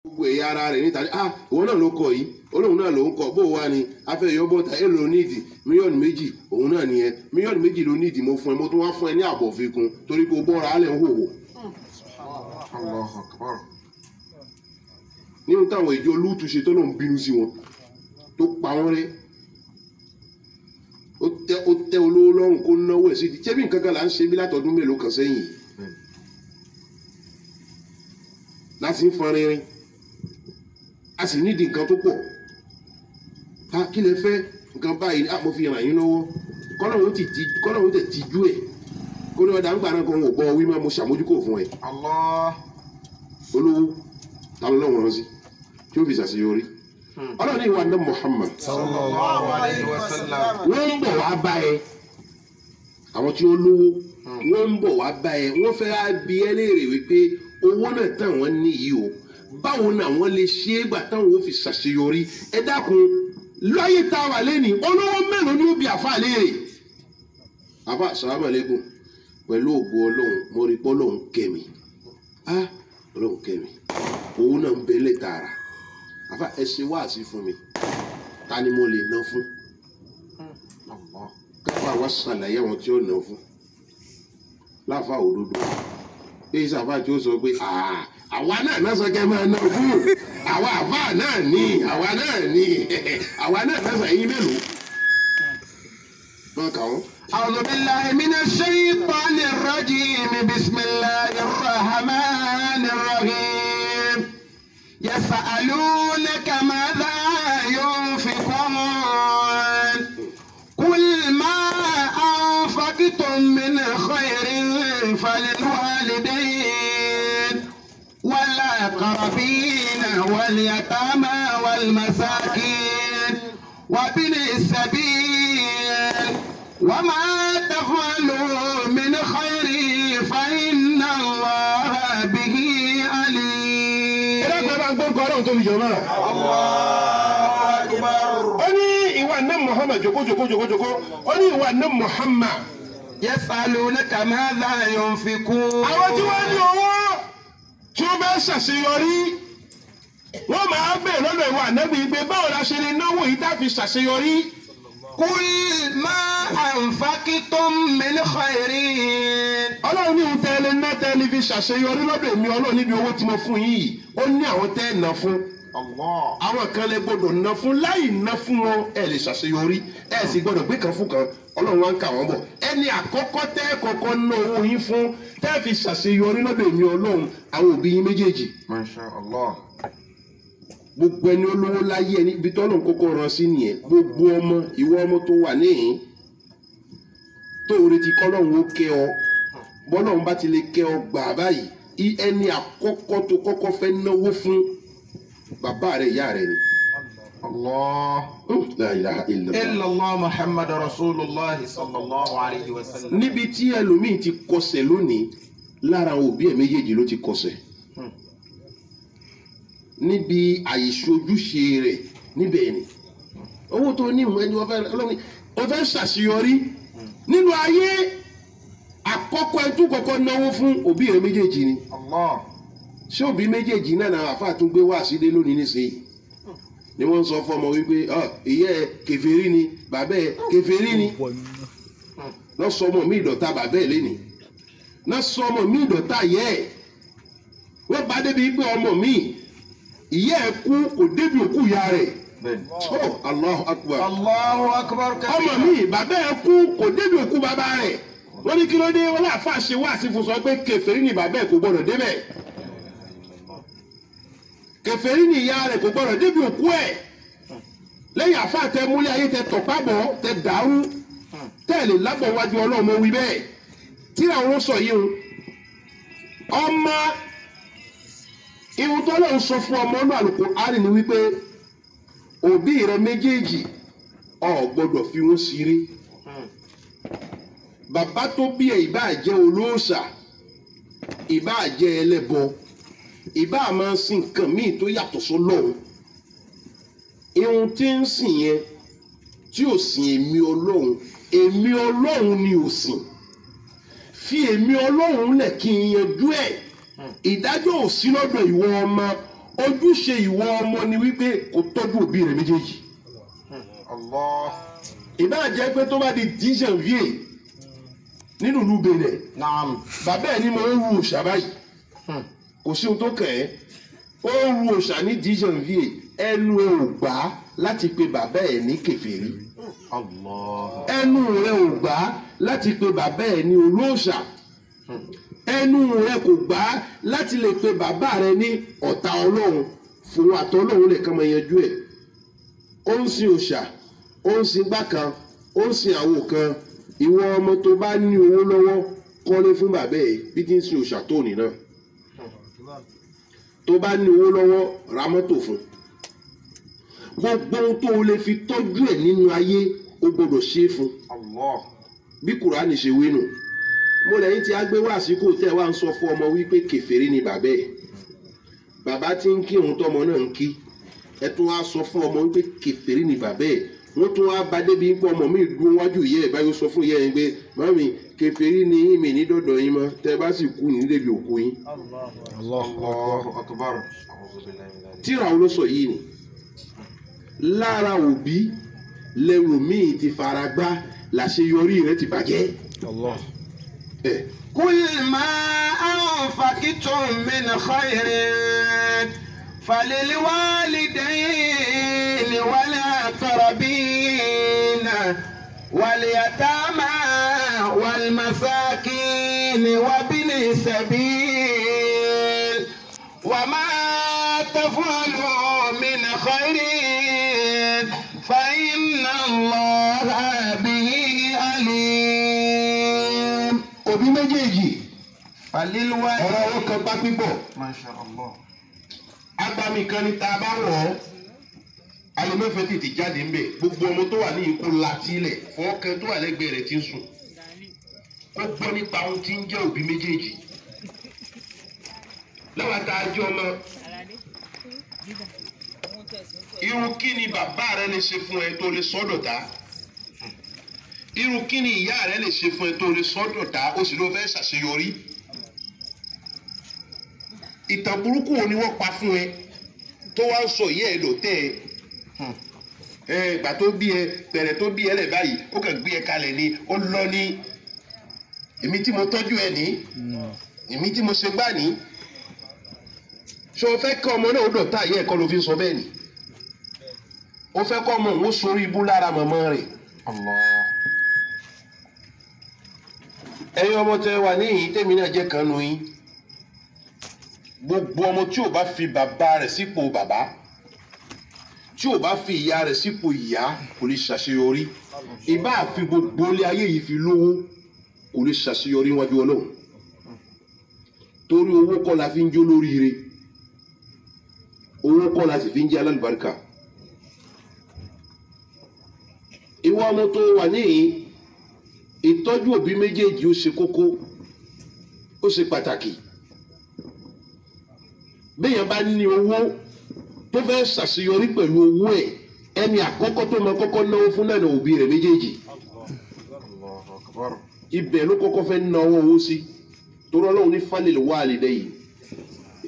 gbogbo ẹ̀yà ara rẹ̀ níta òun náà ló kọ yìí olóhùn náà ló ń kọ bó wà ní afẹ́yọ́ bọ́ta èlò nídìí mílíọ̀nù méjì òun náà nìyẹn mílíọ̀nù méjì ló nídìí mo fún ẹ mo tún wá fún ẹ ní àbọ̀ fikun torí pé o bọ́ra alẹ́ ń hòwò. Allahu Akbar. nínú táwọn ìjọ lúùtù ṣe tó lóun bínú sí wọn tó pa wọn rẹ́ ó tẹ olówó lọ́rùn kó náwó ẹ̀ sí i ṣé bí nǹkan kan là ń ṣe bí látọdún mélòó kan sẹ́yìn láti ń fọn rinrin a sì nídìí nǹkan tó pọ̀ kí lè fẹ́ nǹkan báyìí mo fi ràn yín lọ́wọ́ kọ́lọ́hún tẹ̀ tijú ẹ̀ kó ní ọ̀dà ń gbà náà kan ò bọ́ wí mọ́ mo ṣàmójúkò fún ẹ. Allah. olówó ta ló lọ́wọ́ rán sí tí ó fi ṣàṣeyọrí ọlọ́run ní ìwà náà Muhammad Sallallahu alayhi wa sallam. wọ́n ń bọ̀ wá bá ẹ àwọn tí ó lówó wọ́n ń bọ̀ wá bá ẹ wọ́n fẹ́ bi ẹ́ léèrè wípé owó náà tàn wọ́n ní yìí o báwo ni àwọn lè ṣe é gbà táwọn ò fi ṣàṣeyọrí ẹ dákun lọ́yè tá a wà lẹ́nìí olówó mélòó ni ó bi àfa léèrè àfa assalamu alaikum pẹ̀lú ògo ọlọ́run mo rí pé ọlọ́run kẹ́mi ọlọ́run kẹ́mi owó náà ń bẹ́lẹ̀ tààrà àfa ẹ ṣe wáàsí fún mi ta ni mo lè ná fún káfà wá ṣàlàyé àwọn tí ó ná fún láfa òdodo èyí sábà tí ó sọ pé àwa náà sọ kẹ́ máa ná fún àwa àfa náà ní àwa náà sọ yín mélòó wọn kà wọ́n. أعوذ بالله من الشيطان الرجيم بسم الله الرحمن الرحيم يسألونك ماذا ينفقون قل ما أنفقتم من خير فللوالدين والأقربين واليتامى والمساكين وابن السبيل وما تفعلوا من خير فإن الله به عليم. Allahu Akbar. ó ní ìwà náà Muhammad jókòó ó ní ìwà náà Muhammad. يسألونك ماذا ينفقون. àwọn tí wọ́n ní owó tí wọ́n bá ṣàṣeyọrí wọ́n máa bèèrè lọ́dọ̀ ìwà Ànábì pé báwo la ṣe lè náwó yìí tá a fi ṣàṣeyọrí. قل ما أنفقتم من خير. ọlọ́run ní ìtẹ́ ẹni náà tẹ́lẹ̀ fi ṣàṣeyọrí lọ́dọ̀ èmi ọlọ́run níbi owó tí mo fún yìí ó ní àwọn tẹ́ ẹ̀ ná fún. àwọn kan lè gbọdọ̀ ná fún láì ná fún wọn ẹ lè ṣàṣeyọrí ẹ sì gbọdọ̀ gbé kan fún kan ọlọ́run wa ń kà wọ́n bọ̀ ẹni àkọ́kọ́ tẹ́ ẹ kọ́kọ́ ná owó yín fún tẹ́ ẹ fi ṣàṣeyọrí lọ́dọ̀ èmi ọlọ́run àwọn òbí yín méjèèjì. Masha Allah. gbogbo ẹni olówó láyé ẹni ibi tọ́lọ̀ kókó rán sí nìyẹn gbogbo ọmọ ìwọ ọmọ tó wà níhìn tó retí kọ́lọ́hún ó kẹ́ ọ bọ́lọ́hún bá ti lè kẹ́ ọ gbà báyìí ẹni àkọ́kọ́ tó kọ́kọ́ fẹ́ náwó fún bàbá rẹ̀ ìyá rẹ̀ ni. Allah. La ilaha illallah. Illallah Muhammad Rasulullah sallallahu alayhi wa sallam. níbi tí ẹlòmíì ti kọsẹ̀ lónìí lára òbí ẹ̀ méjèèjì ló ti kọsẹ̀ níbi àìṣojúṣe rẹ̀ níbẹ̀ ni owó tó ní ìwọ̀n ẹni wọ́n fẹ́ ṣàṣeyọrí nínú ayé àkọ́kọ́ ẹtú kọ́kọ́ náwó fún òbí rẹ̀ méjèèjì ni Allah. ṣé òbí méjèèjì náà náà àfáà tún gbé wá sílé lónìí nísìnyí ni wọ́n ń sọ fún ọmọ wípé ìyá ẹ kèfèrí ni bàbá ẹ kèfèrí ni lọ́sọmọ mi ìdọ̀tá bàbá ẹ lẹ́nìí lọ́sọmọ mi ìdọ̀tá yẹ ẹ wọ́n bá débi pé ọmọ mi ìyá ẹ kú kò débi òkú ìyá rẹ̀ Allahu Akbar. Allahu Akbar. ọmọ mi bàbá ẹ kú kò débi òkú bàbá rẹ̀ wọ́n ní kí ló dé wọ́n láfa ṣe wá sí fún sọ pé kèfèrí ni bàbá ẹ kò gbọdọ̀ débẹ̀ kèfèrí ni ìyá rẹ̀ kò gbọdọ̀ débi òkú ẹ̀ lẹ́yìn àfa tẹ múlẹ̀ ayé tẹ tọ̀pábọ̀ tẹ dàrú tẹ́lẹ̀ lábọ̀ wájú ọlọ́mọ wí bẹ́ẹ̀ tí àwọn sọ yìí ọmọ ìhun tó lọ́n sọ fún ọmọ náà Al-Qur'ani ni wípé òbí rẹ méjèèjì ò gbọdọ̀ fi wọ́n ṣeré bàbá tó bí ẹ ìbáà jẹ́ olóòṣà ìbáà jẹ́ ẹlẹ́bọ ìbáà máa sin nǹkan míì tó yàtọ̀ sọ́lọ́run ìhun tí ń sìn yẹn tí ò sìn èmi ọlọ́run ni ò sìn fi èmi ọlọ́run lẹ̀ kí n yanjú ẹ̀ ìdájọ́ ò sí lọ́dọ̀ ìwọ ọmọ ojúṣe ìwọ ọmọ ni wípé kó tọ́jú òbí rẹ̀ méjèèjì. Allah. ìbá jẹ́ pé tó bá di 10 janvier nínú ìlú Benin Naam. bàbá ẹ̀ ní mo ń ru òòṣà báyìí kò sí ohun tó kàn ẹ́ ó ń ru òòṣà ní 10 janvier ẹnu ẹ ò gbà láti pe bàbá ẹ̀ ní kèfèrí Allah. ẹnu rẹ ò gbà láti pe bàbá ẹ̀ ní olóòṣà ẹnu rẹ kò gbà láti lè pe bàbá rẹ ní ọ̀tá Ọlọ́run fún àtọ́ Ọlọ́run lè kàn máa yanjú ẹ̀ ó ń sin òòṣà ó ń sin gbá kan ó ń sin àwo kan ìwọ ọmọ tó bá ní owó lọ́wọ́ kọ́lé fún bàbá ẹ̀ bí tí ń sin òòṣà tó nì náà tó bá ní owó lọ́wọ́ ra mọ́tò fún gbogbo ohun tó o lè fi tọ́jú ẹ̀ nínú ayé o gbọ́dọ̀ ṣe é fún Allah. bí Kùránì ṣe wí nù mo lẹ́yìn tí a gbé wá àsìkò tẹ́ wá ń sọ fún ọmọ wípé kèfèrí ni bàbá ẹ̀ bàbá tí ń kí òun tọ́mọ náà ń kí ẹ tún wá sọ fún ọmọ wípé kèfèrí ni bàbá ẹ̀ wọ́n tún wá bá débi pé ọmọ mi dúró wájú ìyá ẹ̀ báyìí ó sọ fún ìyá ẹ̀ pé mami kèfèrí ni yín mi ní dọ̀dọ̀ yín mọ́ tẹ́ bá sì kú ní débi òkú yín. Allahu akbar. A'udhu billahi min dhalik. tíra wo ló sọ yìí ni lára òbí lẹ́rù míì ti fara gbá làṣeyọrí rẹ̀ ti bàjẹ́. كل ما أنفقتم من خير فللوالدين والأقربين واليتامى والمساكين وابن السبيل وما تفعلوا من خير فإن الله به عليم. òbí méjèèjì فللوالدين. ọ̀rọ̀ wọn kan bá pípọ̀ ما شاء الله. agbami kan ní tá a bá wọ̀ ọ́ alimẹ́fẹ́ tètè jáde ń bẹ̀ gbogbo ọmọ tó wà ní ikú latílẹ̀ fọ́ọ̀kẹ́ tó wà lẹ́gbẹ̀ẹ́ rẹ̀ ti ń sùn ó gbọ́ nípa ohun tí ń jẹ́ òbí méjèèjì lọ́wọ́ tá a jẹ́ ọmọ irú kí ni bàbá rẹ lè ṣe fún ẹ tó lè sọ́dọ̀tá irú kí ni ìyá rẹ lè ṣe fún ẹ tó lè sọ́dọ̀tá ó sì ló fẹ́ ṣàṣeyọrí ìtàn burúkú wo ni wọ́n pa fún ẹ tó wá ń sọ ìyá ẹ lòtẹ́ ẹ ìgbà tó bí ẹ bẹ̀rẹ̀ tó bí ẹ lẹ̀ báyìí ó kàn gbé ẹ kalẹ̀ ni ó lọ ní èmi tí mo tọ́jú ẹ ní èmi tí mo ṣe gbá ní ṣé o fẹ́ kọ́ ọmọ náà ó dọ̀tá ìyá ẹ̀ kọ́ ló fi sọ bẹ́ẹ̀ ni ó fẹ́ kọ́ ọmọ òun ó sórí ibú lára mọ̀mọ́ rẹ̀ Allah. ẹ̀yin ọmọ tẹ wà níyìn tèmi náà jẹ́ kan nu yín gbogbo ọmọ tí ò bá fi bàbá rẹ̀ sípò bàbá tí ò bá fi ìyá rẹ̀ sípò ìyá kò lè ṣàṣeyọrí ìbá àfi gbogbo ilé ayé yìí fi lówó kò lè ṣàṣeyọrí wájú Ọlọ́run torí owó kọ́ la fi ń jó lóríire owó kọ́ la sì fi ń jẹ́ alálùbáríkà ìwọ ọmọ tó wà níyìn ìtọ́jú òbí méjèèjì ó ṣe kókó ó ṣe pàtàkì béèyàn bá ní owó tó fẹ́ ṣàṣeyọrí pẹ̀lú owó ẹ̀ ẹni àkọ́kọ́ tó máa kọ́kọ́ náwó fún náà ní òbí rẹ̀ méjèèjì Allahu akbar. ibẹ̀ ló kọ́kọ́ fẹ́ náwó owó sí torí Ọlọ́run ní falil walidayni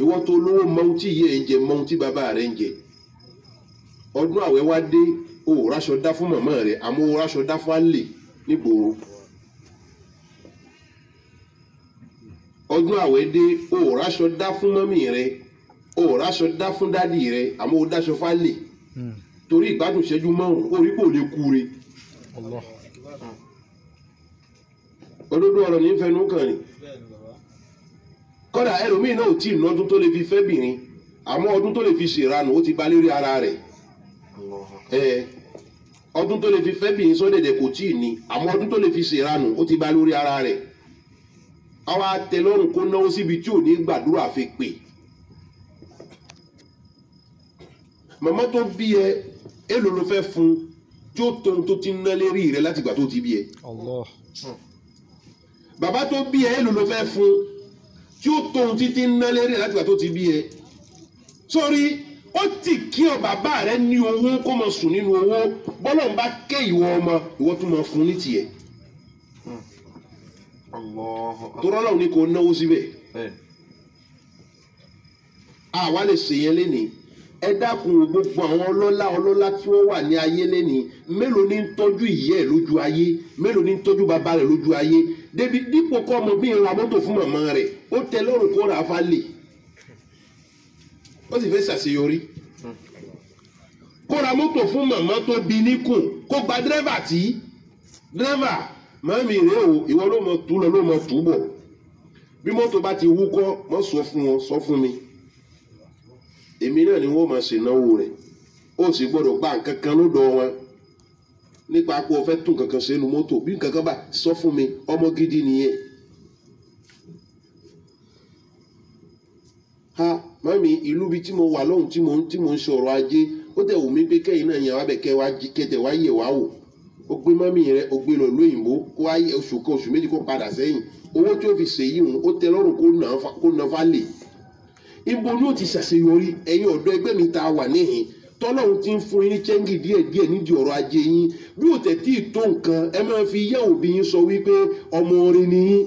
ìwọ tó lówó mọ ohun tí ìyá ẹ̀ ń jẹ mọ ohun tí bàbá rẹ̀ ń jẹ ọdún àwẹ̀ wá dé o ò ráṣọ dá fún màmá rẹ̀ àmọ́ o ráṣọ dá fún àlè nígboro ọdún àwẹ̀ dé o ò ráṣọ dá fún mọ́mì rẹ̀ o ò ráṣọ dá fún dádì rẹ̀ àmọ́ o dáṣọ fálè torí ìgbádùn ìṣẹ́jú márùn-ún orí kò lè kúre òdodo ọ̀rọ̀ ní fẹnu kàn ní kódà ẹlòmíín náà ò tí ì ná ọdún tó lè fi fẹ́bìnrin àmọ́ ọdún tó lè fi ṣèranù ó ti ba lérí ara rẹ̀ ọdún tó lè fi fẹ́bìnrin sọ́dẹ̀dẹ̀ kò tí ì ní àmọ́ ọdún tó lè fi ṣèranù ó ti ba lórí ara rẹ̀ àwa tẹ́lọ́rùn kó náwó síbi tí ò ní gbàdúrà fi pè màmá tó bí ẹ èlò ló fẹ́ fún tí ó tóun tó ti ná lérí rẹ̀ láti gbà tó ti bí ẹ bàbá tó bí ẹ èlò ló fẹ́ fún tí ó tóun títí ná lérí rẹ̀ láti gbà tó ti bí ẹ sórí ó ti kí ọ bàbá rẹ ní owó kó máa sùn nínú owó bọ́lọ̀ ń bá ké ìwọ ọmọ ìwọ tó máa fún ní tiẹ̀ Allahu akbar. tó rọ́lọ́run ní kò náwó síbẹ̀ àwa lè ṣe yẹn lénìí. Ẹ dákun gbogbo àwọn ọlọ́lá tí wọ́n wà ní ayé lénìí mélòó ní ń tọ́jú ìyá ẹ̀ lójú ayé mélòó ní ń tọ́jú bàbá rẹ̀ lójú ayé débi dípò kọ́ ọmọ bí ra mọ́tò fún màmá rẹ̀ ó tẹ́ lọ́rùn kó ra fálè ó sì fẹ́ ṣàṣeyọrí kó ra mọ́tò fún màmá tó bí níkùn kó gba dírẹ́fà tí dírẹ́fà màmí rẹ̀ o ìwọ ló mọ tú lọ ló mọ tú bọ̀ bí mọ́tò bá ti wúkọ́ mọ́ sọ fún wọn sọ fún mi èmi náà ni wọ́n máa ṣe náwó rẹ̀ ó sì gbọ́dọ̀ gba nǹkan kan lọ́dọ̀ wọn nípa pé o fẹ́ tún nǹkan kan ṣe nu mọ́tò bí nǹkan kan bá sọ fún mi ọmọ gidi nìyẹn. ha mami ìlú bíi tí mo wà lọ́hùn tí mo ń sọ̀rọ̀ ajé ó tẹ̀ wù mí pé kẹ́yìn náà yẹn wá bẹ̀ kẹ́tẹ̀ wá yẹ̀ wá wò ó gbé mami rẹ ó gbé lọ lóyìnbó kó wá oṣù kan oṣù méjì kó padà sẹ́yìn owó tí ó fi ṣèyí òun ó tẹ́ lọ́rùn kó nà fálè ibo ni ó ti ṣàṣeyọrí ẹ̀yin ọ̀dọ́ ẹgbẹ́ mi ta wà níhìn tọ́lọ́run ti ń fún yín ní chẹ́ńgì díẹ̀díẹ̀ nídìí ọ̀rọ̀ ajé yín bí ó tẹ̀ tí ì tó nǹkan ẹ máa fi yá òbí yín sọ wípé ọmọ orin ni yín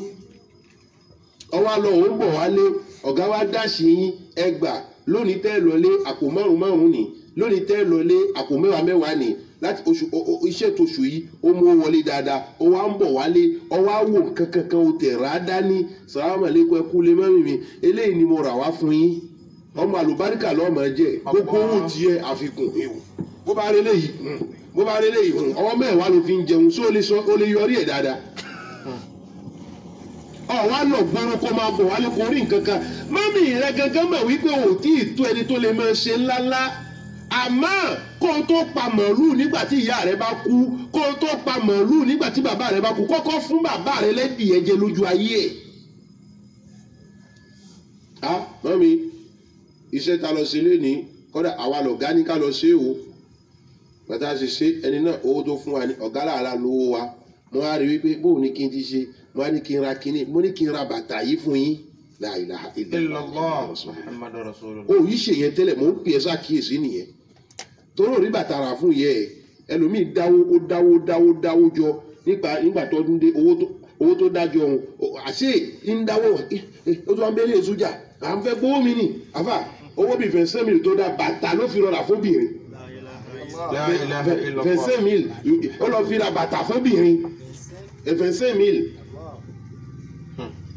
ọwọ́ àlọ́ òun bọ̀ wálé ọ̀gá wa dáṣì yín ẹgbà lónìí tẹ́ lọlé àpò márùn ni lónìí tẹ́ lọlé àpò mẹ́wàá ni láti oṣù iṣẹ́ tóṣù yìí ó mú wọlé dáadáa ó wá ń bọ̀ wálé ó wá wò kankan ó tẹ̀ rà á dání sàlámù aláìkùm ẹ kú lé mẹ́rin mi eléyìí ni mo rà wá fún yín ọmọ àlùbáríkà lọ́mọ jẹ́ gbogbo owó tiẹ̀ àfikún bó bá rí léyìí ọwọ́ mẹ́wàá ló fi ń jẹun sí ó lè yọrí ẹ̀ dáadáa ọ̀wá lọ gbọ́rọ̀ kó máa bọ̀ wálé kó rí nǹkan kan mọ́mì rẹ gangan mọ̀ wípé ò tí ì tó ẹni tó lè máa ṣe ńláńlá àmọ́ kó o tó pa màálù nígbà tí ìyá rẹ bá kú kó o tó pa màálù nígbà tí bàbá rẹ bá kú kọ́kọ́ fún bàbá rẹ lẹ́dìí jẹ lójú ayé ẹ̀. mọ́mì iṣẹ́ ta lọ sí lẹ́ni kọ́dà àwa lọ̀gá ní ká lọ ṣe o bàtà ṣe ṣe ẹni náà owó tó fún wa ní ọ̀gá làálàá lówó wa mo á rí wípé bóun ní kí n ti ṣe mo á ní kí n ra kíní mo ní kí n ra bàtà yìí fún yín la ilaha illallah Muhammadu Rasulullah. o yìí ṣe yẹn tẹ́lẹ̀ mo ń pè é ṣàkíyèsí nìyẹn torí ò rí bàtà rà fún yẹ ẹ ẹlòmíì dáwó jọ nígbà tó ń dé owó tó dájọ ọ̀hún àṣé ń dáwó ó tó wá ń bẹ́ẹ̀ lè sójà à ń fẹ́ gbówó mi nì àfà owó bíi fẹ̀sẹ̀mìlì tó dá bàtà ló fi rọra fóbìnrin fẹ̀sẹ̀mìlì ó lọ fi ra bàtà fóbìnrin fẹ̀sẹ̀mìlì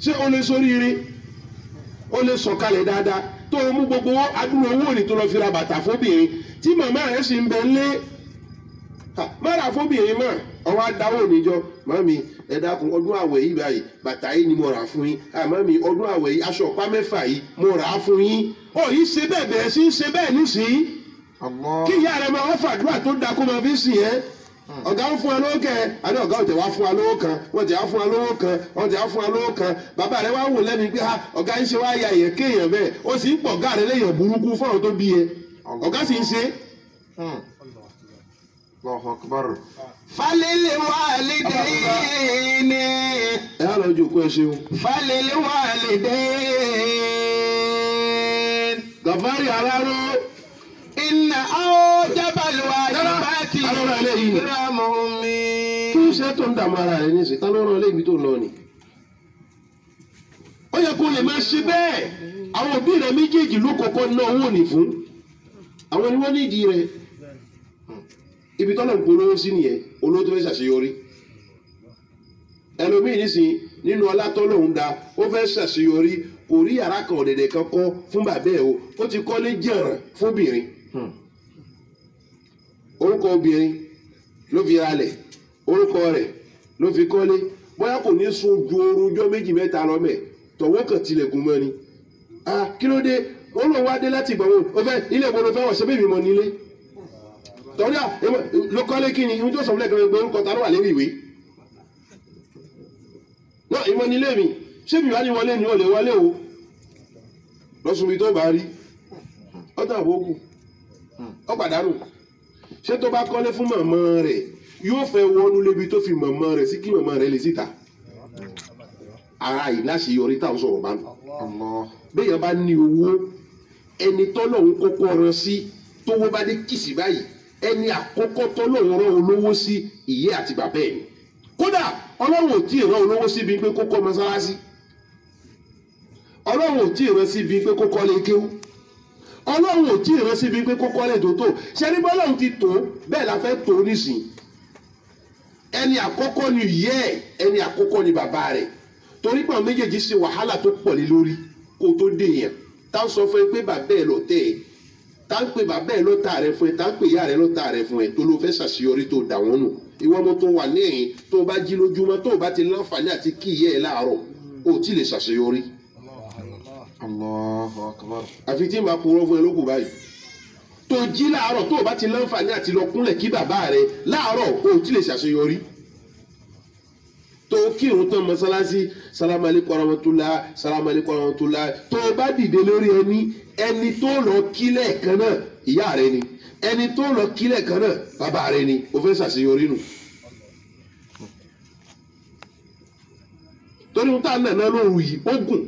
ṣé o lè sóríire o lè sọ̀kalẹ̀ dáadáa tó o mú gbogbo adúrò owó ni tó lọ fi ra bàtà fóbìnrin tí màmá rẹ̀ sì ń bẹ lé má ra fóbìnrin mọ́ ọwọ́ adáwọ̀ níjọ màmí ẹ dákun ọdún àwẹ̀ yìí báyìí bàtà yìí ni mo rà fún yín màmí ọdún àwẹ̀ yìí aṣọ ọ̀pá mẹ́fà yìí mo rà á fún yín ó yìí ṣe bẹ́ẹ̀ bẹ̀rẹ̀ sí í ṣe bẹ́ẹ̀ nísìnyí kí ìyá rẹ̀ máa wọ́n fàdúrà tó da kó máa fi sìn ẹ́ ọ̀gá ń fún wa lówó kẹ́ àní ọ̀gá ọ̀tẹ̀ wá fún wa lówó kan wọ́n tẹ̀ wá fún wa lówó kan wọ́n tẹ̀ wá fún wa lówó kan bàbá rẹ̀ wá wò lẹ́nu pé ọ̀gá ń ṣe wá ya èèyàn kéèyàn bẹ́ẹ̀ ó sì ń pọ̀ ọ̀gá rẹ̀ léèyàn burúkú fún àwọn tó bí yẹ ọ̀gá sì ń ṣe. Allahu Akbar. Falili walidayni. ẹ á lọ jòkó ẹ ṣeun. Falili walidayni. Gàfárì Aláró. Inna awjabal wajibati ikramuhum. kí ló ṣe tó ń dààmú ara rẹ ní ìsìn tá ló rán ilé ibi tó ń lọ ni. ó yẹ kó lè máa ṣe bẹ́ẹ̀ àwọn òbí rẹ méjèèjì ló kọ́kọ́ ná owó nì fún àwọn ni wọ́n ní ìdí rẹ ibi tọ́lọ̀ ń polówó sí nìyẹn olówó tó fẹ́ ṣàṣeyọrí ẹlòmíì nísìn nínú ọlá tọ́lọ̀ ń da ó fẹ́ ṣàṣeyọrí kò rí yàrá kan ọ̀dẹ̀dẹ̀ kan kọ́ fún bàbá ẹ̀ o ó ti kọ́lé jẹ̀ràn fóbìnrin orúkọ obìnrin ló fi ralẹ̀ orúkọ rẹ̀ ló fi kọ́lé bóyá kò ní sùn ju orújọ́ méjì mẹ́ta lọ́mẹ̀ tọ̀wọ́ kan tilẹ̀kùn mọ́ ni kí ló dé ó lóun wá dé láti ìgbà wo ó fẹ́ ilé ìbọn ló fẹ́ wọ̀ ṣẹ́bí mi mọ́ nílé tọ́lá ló kọ́lé kí ni ohun tó sọ fún ẹ̀kọ́ ẹgbẹ́ orúkọ ta ló wà lérí ìwé náà ìmọ̀ nílé mi ṣé mi wá ní wọlé ni ó lè wọlé o lọ́sùnmi tó bá rí ọ̀tá àbókù ó pàdánù ṣé tó bá kọ́lé fún màmá rẹ̀ yóò fẹ́ wọnú lébi tó fi màmá rẹ̀ sí kí màmá rẹ̀ lè síta ara yìí láṣeyọrí táwọn sọ̀rọ̀ bá ń bẹ́ẹ̀ yẹn bá ní owó ẹni tọ́lọ́hún kọ́kọ́ rán sí tówó bá dé kìsì báyìí ẹni àkọ́kọ́ tọ́lọ́hún rán olówó sí ìyá àti bàbá ẹ̀ ni kódà ọlọ́run ò tí ì rán olówó síbi pé kó kọ́ mọ́sálásí ọlọ́run ò tí ì rán síbi pé kó kọ́ lé kéwú ọlọ́run ò tí ì rán síbi pé kókó lè tó ṣe ní bọ́lọ́run ti tó bẹ́ẹ̀ la fẹ́ tó nísìn ẹni àkọ́kọ́ ni ìyá ẹ̀ ẹni àkọ́kọ́ ni bàbá rẹ̀ torí pé àwọn méjèèjì ṣe wàhálà tó pọ̀ lé lórí kó tó dé yẹn tá ń sọ fún ẹ pé bàbá ẹ lọ́tẹ̀ ẹ tá ń pè bàbá ẹ lọ́tà rẹ fún ẹ tá ń pè ìyá rẹ lọ́tà rẹ fún ẹ tó ló fẹ́ ṣàṣeyọrí tó dà wọ́n nù ìwọ ọmọ tó wà ní ẹ̀yìn tó bá jí lójúmọ́ tó bá ti láǹfààní àti kí ìyá ẹ láàárọ̀ ó tí lè ṣàṣeyọrí. Allahu akbar. àfi tí màá purọ́ fún ẹ lókù báyìí tó jí láàárọ̀ tó bá ti láǹfààní àti lọ kúnlẹ̀ kí bàbá rẹ láàárọ̀ ó tí lè ṣàṣeyọrí. tó kírun tán mọ́sálásí salamu alaykum warahmatullah salamu alaykum warahmatullah tó bá dìde lórí ẹni tó lọ kí lẹ́ẹ̀kan náà ìyá rẹ ni ẹni tó lọ kí lẹ́ẹ̀kan náà bàbá rẹ ni ó fẹ́ ṣàṣeyọrí nù. torí wọn tá nàná lóru yìí ó gùn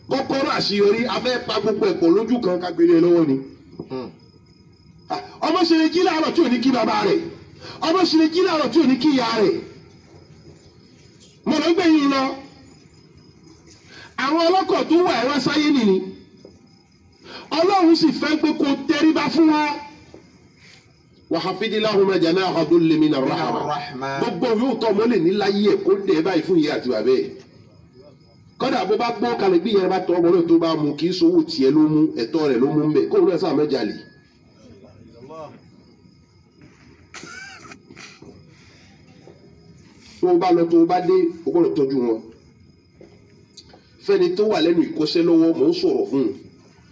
kọ́kọ́rọ́ àṣeyọrí afẹ́ pa gbogbo ẹ̀pọ̀ lójú kan kágbélé lọ́wọ́ ni. ọmọ ṣe lè jí láàárọ̀ tí ò ní kí bàbá rẹ̀ ọmọ ṣe lè jí láàárọ̀ tí ò ní kí ìyá rẹ̀ mọ̀nà gbẹ̀yìn lọ àwọn ọlọ́kọ̀ tó wà ẹ̀wọ̀n sáyé nìyí ọlọ́run sì fẹ́ pé kó tẹríba fún wa. wahafidilahuma janaha dhulli minar rahma gbogbo yóò tọ́ ọmọ lè ní láyé ẹ̀ kó dẹ̀ báyìí fún ìyá àti bàbá ẹ̀ kọ́dà bó bá gbọ́ kalẹ̀ bí yẹn bá tọ́ ọmọ náà tó bá mú kí sowó tiẹ̀ ló mú ẹ̀tọ́ rẹ̀ ló mú ń bẹ̀ kóun náà sáà mẹ́jà lè. tó o bá lọ tó o bá dé o gbọ́dọ̀ tọ́jú wọn fẹ́ni tó wà lẹ́nu ìkọ́ṣẹ́ lọ́wọ́ mò ń sọ̀rọ̀ fún un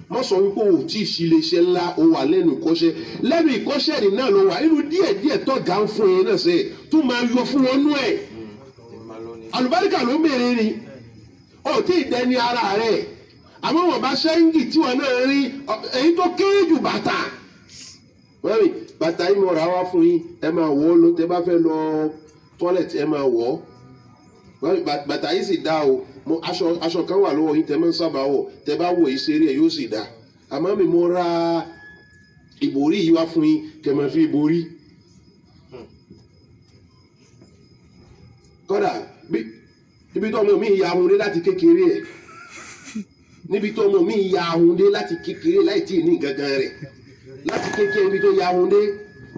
má sọ wípé o tí ì sí iléeṣẹ́ ńlá o wà lẹ́nu ìkọ́ṣẹ́ rẹ̀ náà ló wà inú díẹ̀ tó ga ń fún yẹn náà sẹ́yìn tó máa yọ fún wọn nú ẹ̀ àlùbáríkà ló mèrè ni ó tí ì dẹni ara rẹ̀ àmọ́ wọn bá ṣẹ́ńgì tí wọn náà rí èyí tó kéré jù bàtà mọ́mí bàtà yìí mo rà wá fún yín ẹ máa wọ̀ ọ́ lọ tẹ bá fẹ́ lọ tọ́lẹ̀tì ẹ máa wọ̀ ọ́ bàtà yìí sì dá o aṣọ kan wà lọ́wọ́ yín tẹ máa ń sábà wọ̀ tẹ bá wọ̀ yìí ṣeré ẹ̀ yóò sì dá àmọ́ mi mo ra ìbòrí yìí wá fún yín kẹ́ máa fi ìbòrí kódà níbi tó ọmọ mi ya ahun dé láti kékeré ẹ̀ níbi tó ọmọ mi ya ahun dé láti kékeré láì tí ì ní gangan rẹ̀ láti kékeré níbi tó ya ahun dé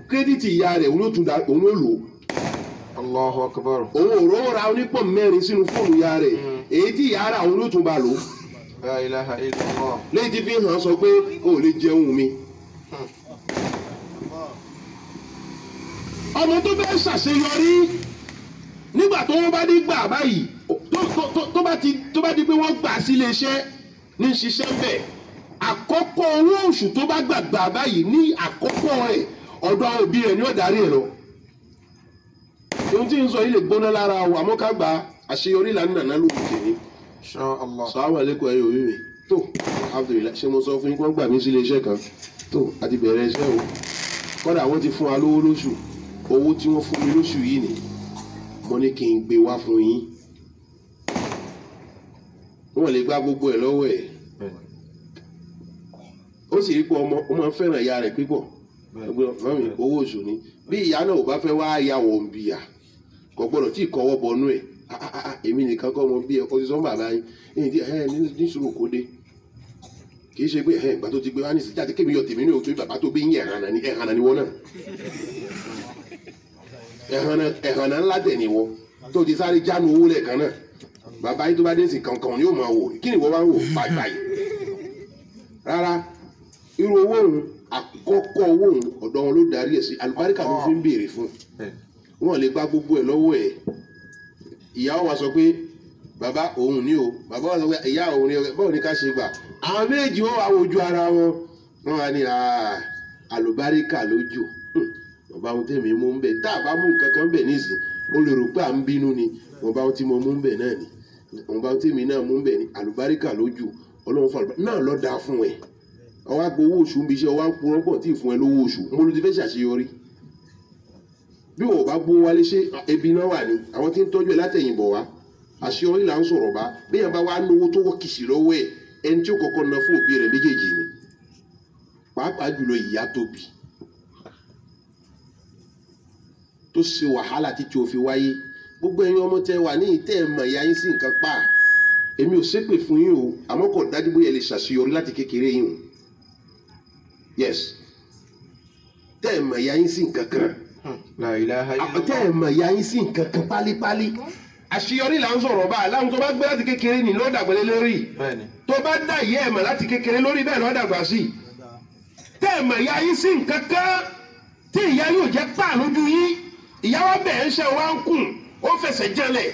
kírẹ́dìtì ìyá rẹ̀ òun ló lò ó. Allahu akbar. òun ò rówó ra onípọ̀ mẹ́rin sínú fóònù ìyá rẹ̀ èyí tí ìyá rà òun ló tún bá lò. La ilaha illallah. lẹ́yìn tí fi hàn sọ pé o ò lè jẹun mi. ọmọ tó fẹ́ ṣàṣeyọrí nígbà tó wọ́n bá dé gbà báyìí tó bá di pé wọ́n gbà sí iléeṣẹ́ ní ṣiṣẹ́ bẹ́ẹ̀ àkọ́kọ́ owó oṣù tó bá gbà báyìí ní àkọ́kọ́ rẹ̀ ọ̀dọ̀ àwọn òbí rẹ̀ ni ó darí ẹ̀ lọ. ohun tí ń sọ yìí lè gbóná lára o àmọ́ ká gba àṣeyọrí là ń nàná lóògùn tèmi. Insha Allah. Assalamu alaikum ẹ̀yọ́ òbí mi tó alhamdulillah ṣé mo sọ fún yín kí wọ́n gbà mí sí iléeṣẹ́ kan tó àti bẹ̀rẹ̀ iṣẹ́ o kọ́dà wọ́n ti fún wa lówó lóṣù owó tí wọ́n fún mi lóṣù yìí ni mo ní kí n gbé wá fún yín wọ́n lè gbá gbogbo ẹ̀ lọ́wọ́ ẹ̀ ó sì rí pé ọmọ fẹ́ràn ìyá rẹ̀ pípọ̀ mọ́mí owó oṣù ni bí ìyá náà ò bá fẹ́ wá ya wọ̀n bìyà kò gbọ́dọ̀ tí ì kọ́wọ́ bọnú ẹ̀ èmi nìkan kọ́ mọ bí ẹ kọ́ sí sọ́n bàbá yín ní sùúrù kó dé kì í ṣe pé ìgbà tó ti gbé wá ní ìsìnjà tí kébì yọ tèmi ní òtún bàbá tó bí yín ẹ̀hànà ni wọ́n náà ẹ̀hànà ńlá tẹ̀ ni wọ́n tó ti sáré jánu owó lẹ́ẹ̀kan náà bàbá yín tó bá dé sí kankan ni yóò máa wò kí ni wọ́n bá ń wò báyìí rárá irú owó òun àkọ́kọ́ owó òun ọ̀dọ̀ wọn ló darí ẹ̀ sí àlùbáríkà ló fi ń béèrè fún wọn lè gba gbogbo ẹ̀ lọ́wọ́ ẹ̀ ìyàwó wa sọ pé bàbá òun ní o bàbá wa sọ pé ìyá òun ní o báwo ni ká ṣe gbà àwọn méjì wọn wà wojú ara wọn wọn wà ní àlùbáríkà lójú bàbá ohun tèmi mú ń bẹ tá a bá mú nǹkan kan bẹ nísìn ó lè rò pé à ń bínú ni bàbá ohun tí mo mú ń bẹ náà ni bàbá ohun tèmi náà mú ń bẹ ni àlùbáríkà lójú ọlọ́run fún àlùbáríkà náà ló dáa fún ẹ ọwọ́ àgbo owó oṣù ń bí iṣẹ́ ọwọ́ àpò rọ́pọ̀ tí ì fún ẹ lówó oṣù mo ló ti fẹ́ ṣàṣeyọrí bí wọ́n bá gbówó wálé ṣé ebi náà wà ní àwọn tí ń tọ́jú ẹ látẹ̀yìnbọ̀ wá àṣeyọrí là ń sọ̀rọ̀ bá bẹ́ẹ̀ bá wá lówó tó wọ́ kìsì lọ́wọ́ ẹ̀ ẹni tí ó kọ́kọ́ ná fún òbí rẹ̀ méjèèjì ni pàápàá jùlọ ìyá tóbi tó ṣe wàhálà títí ó fi wáyé gbogbo ẹ̀yin ọmọ tẹ wà ní ìtẹ́ ẹ̀ mọ̀ ìyá yín sí nǹkan pa èmi ò ṣépè fún yín o àmọ́ kò dájú bóyá ẹ lè ṣàṣeyọrí láti kékeré yín o yes tẹ́ ẹ̀ mọ̀ ìyá yín sí nǹkan kan La ilaha illallah. tẹ́ ẹ̀ mọ̀ ìyá yín sí nǹkan kan pálípálí àṣeyọrí là ń sọ̀rọ̀ báyìí láwọn tó bá gbé láti kékeré ní ló dàgbélé lórí Bẹ́ẹ̀ni. tó bá dá ìyá ẹ̀ mọ̀ láti kékeré lórí bẹ́ẹ̀ ló dàgbà sí tẹ́ ẹ̀ mọ̀ ìyá yín sí nǹkan kan tí ìyá yóò jẹ́ pà lójú yín ìyá wa bẹ̀rẹ̀ ń ṣe wá ń kùn ó fẹsẹ̀ jẹlẹ̀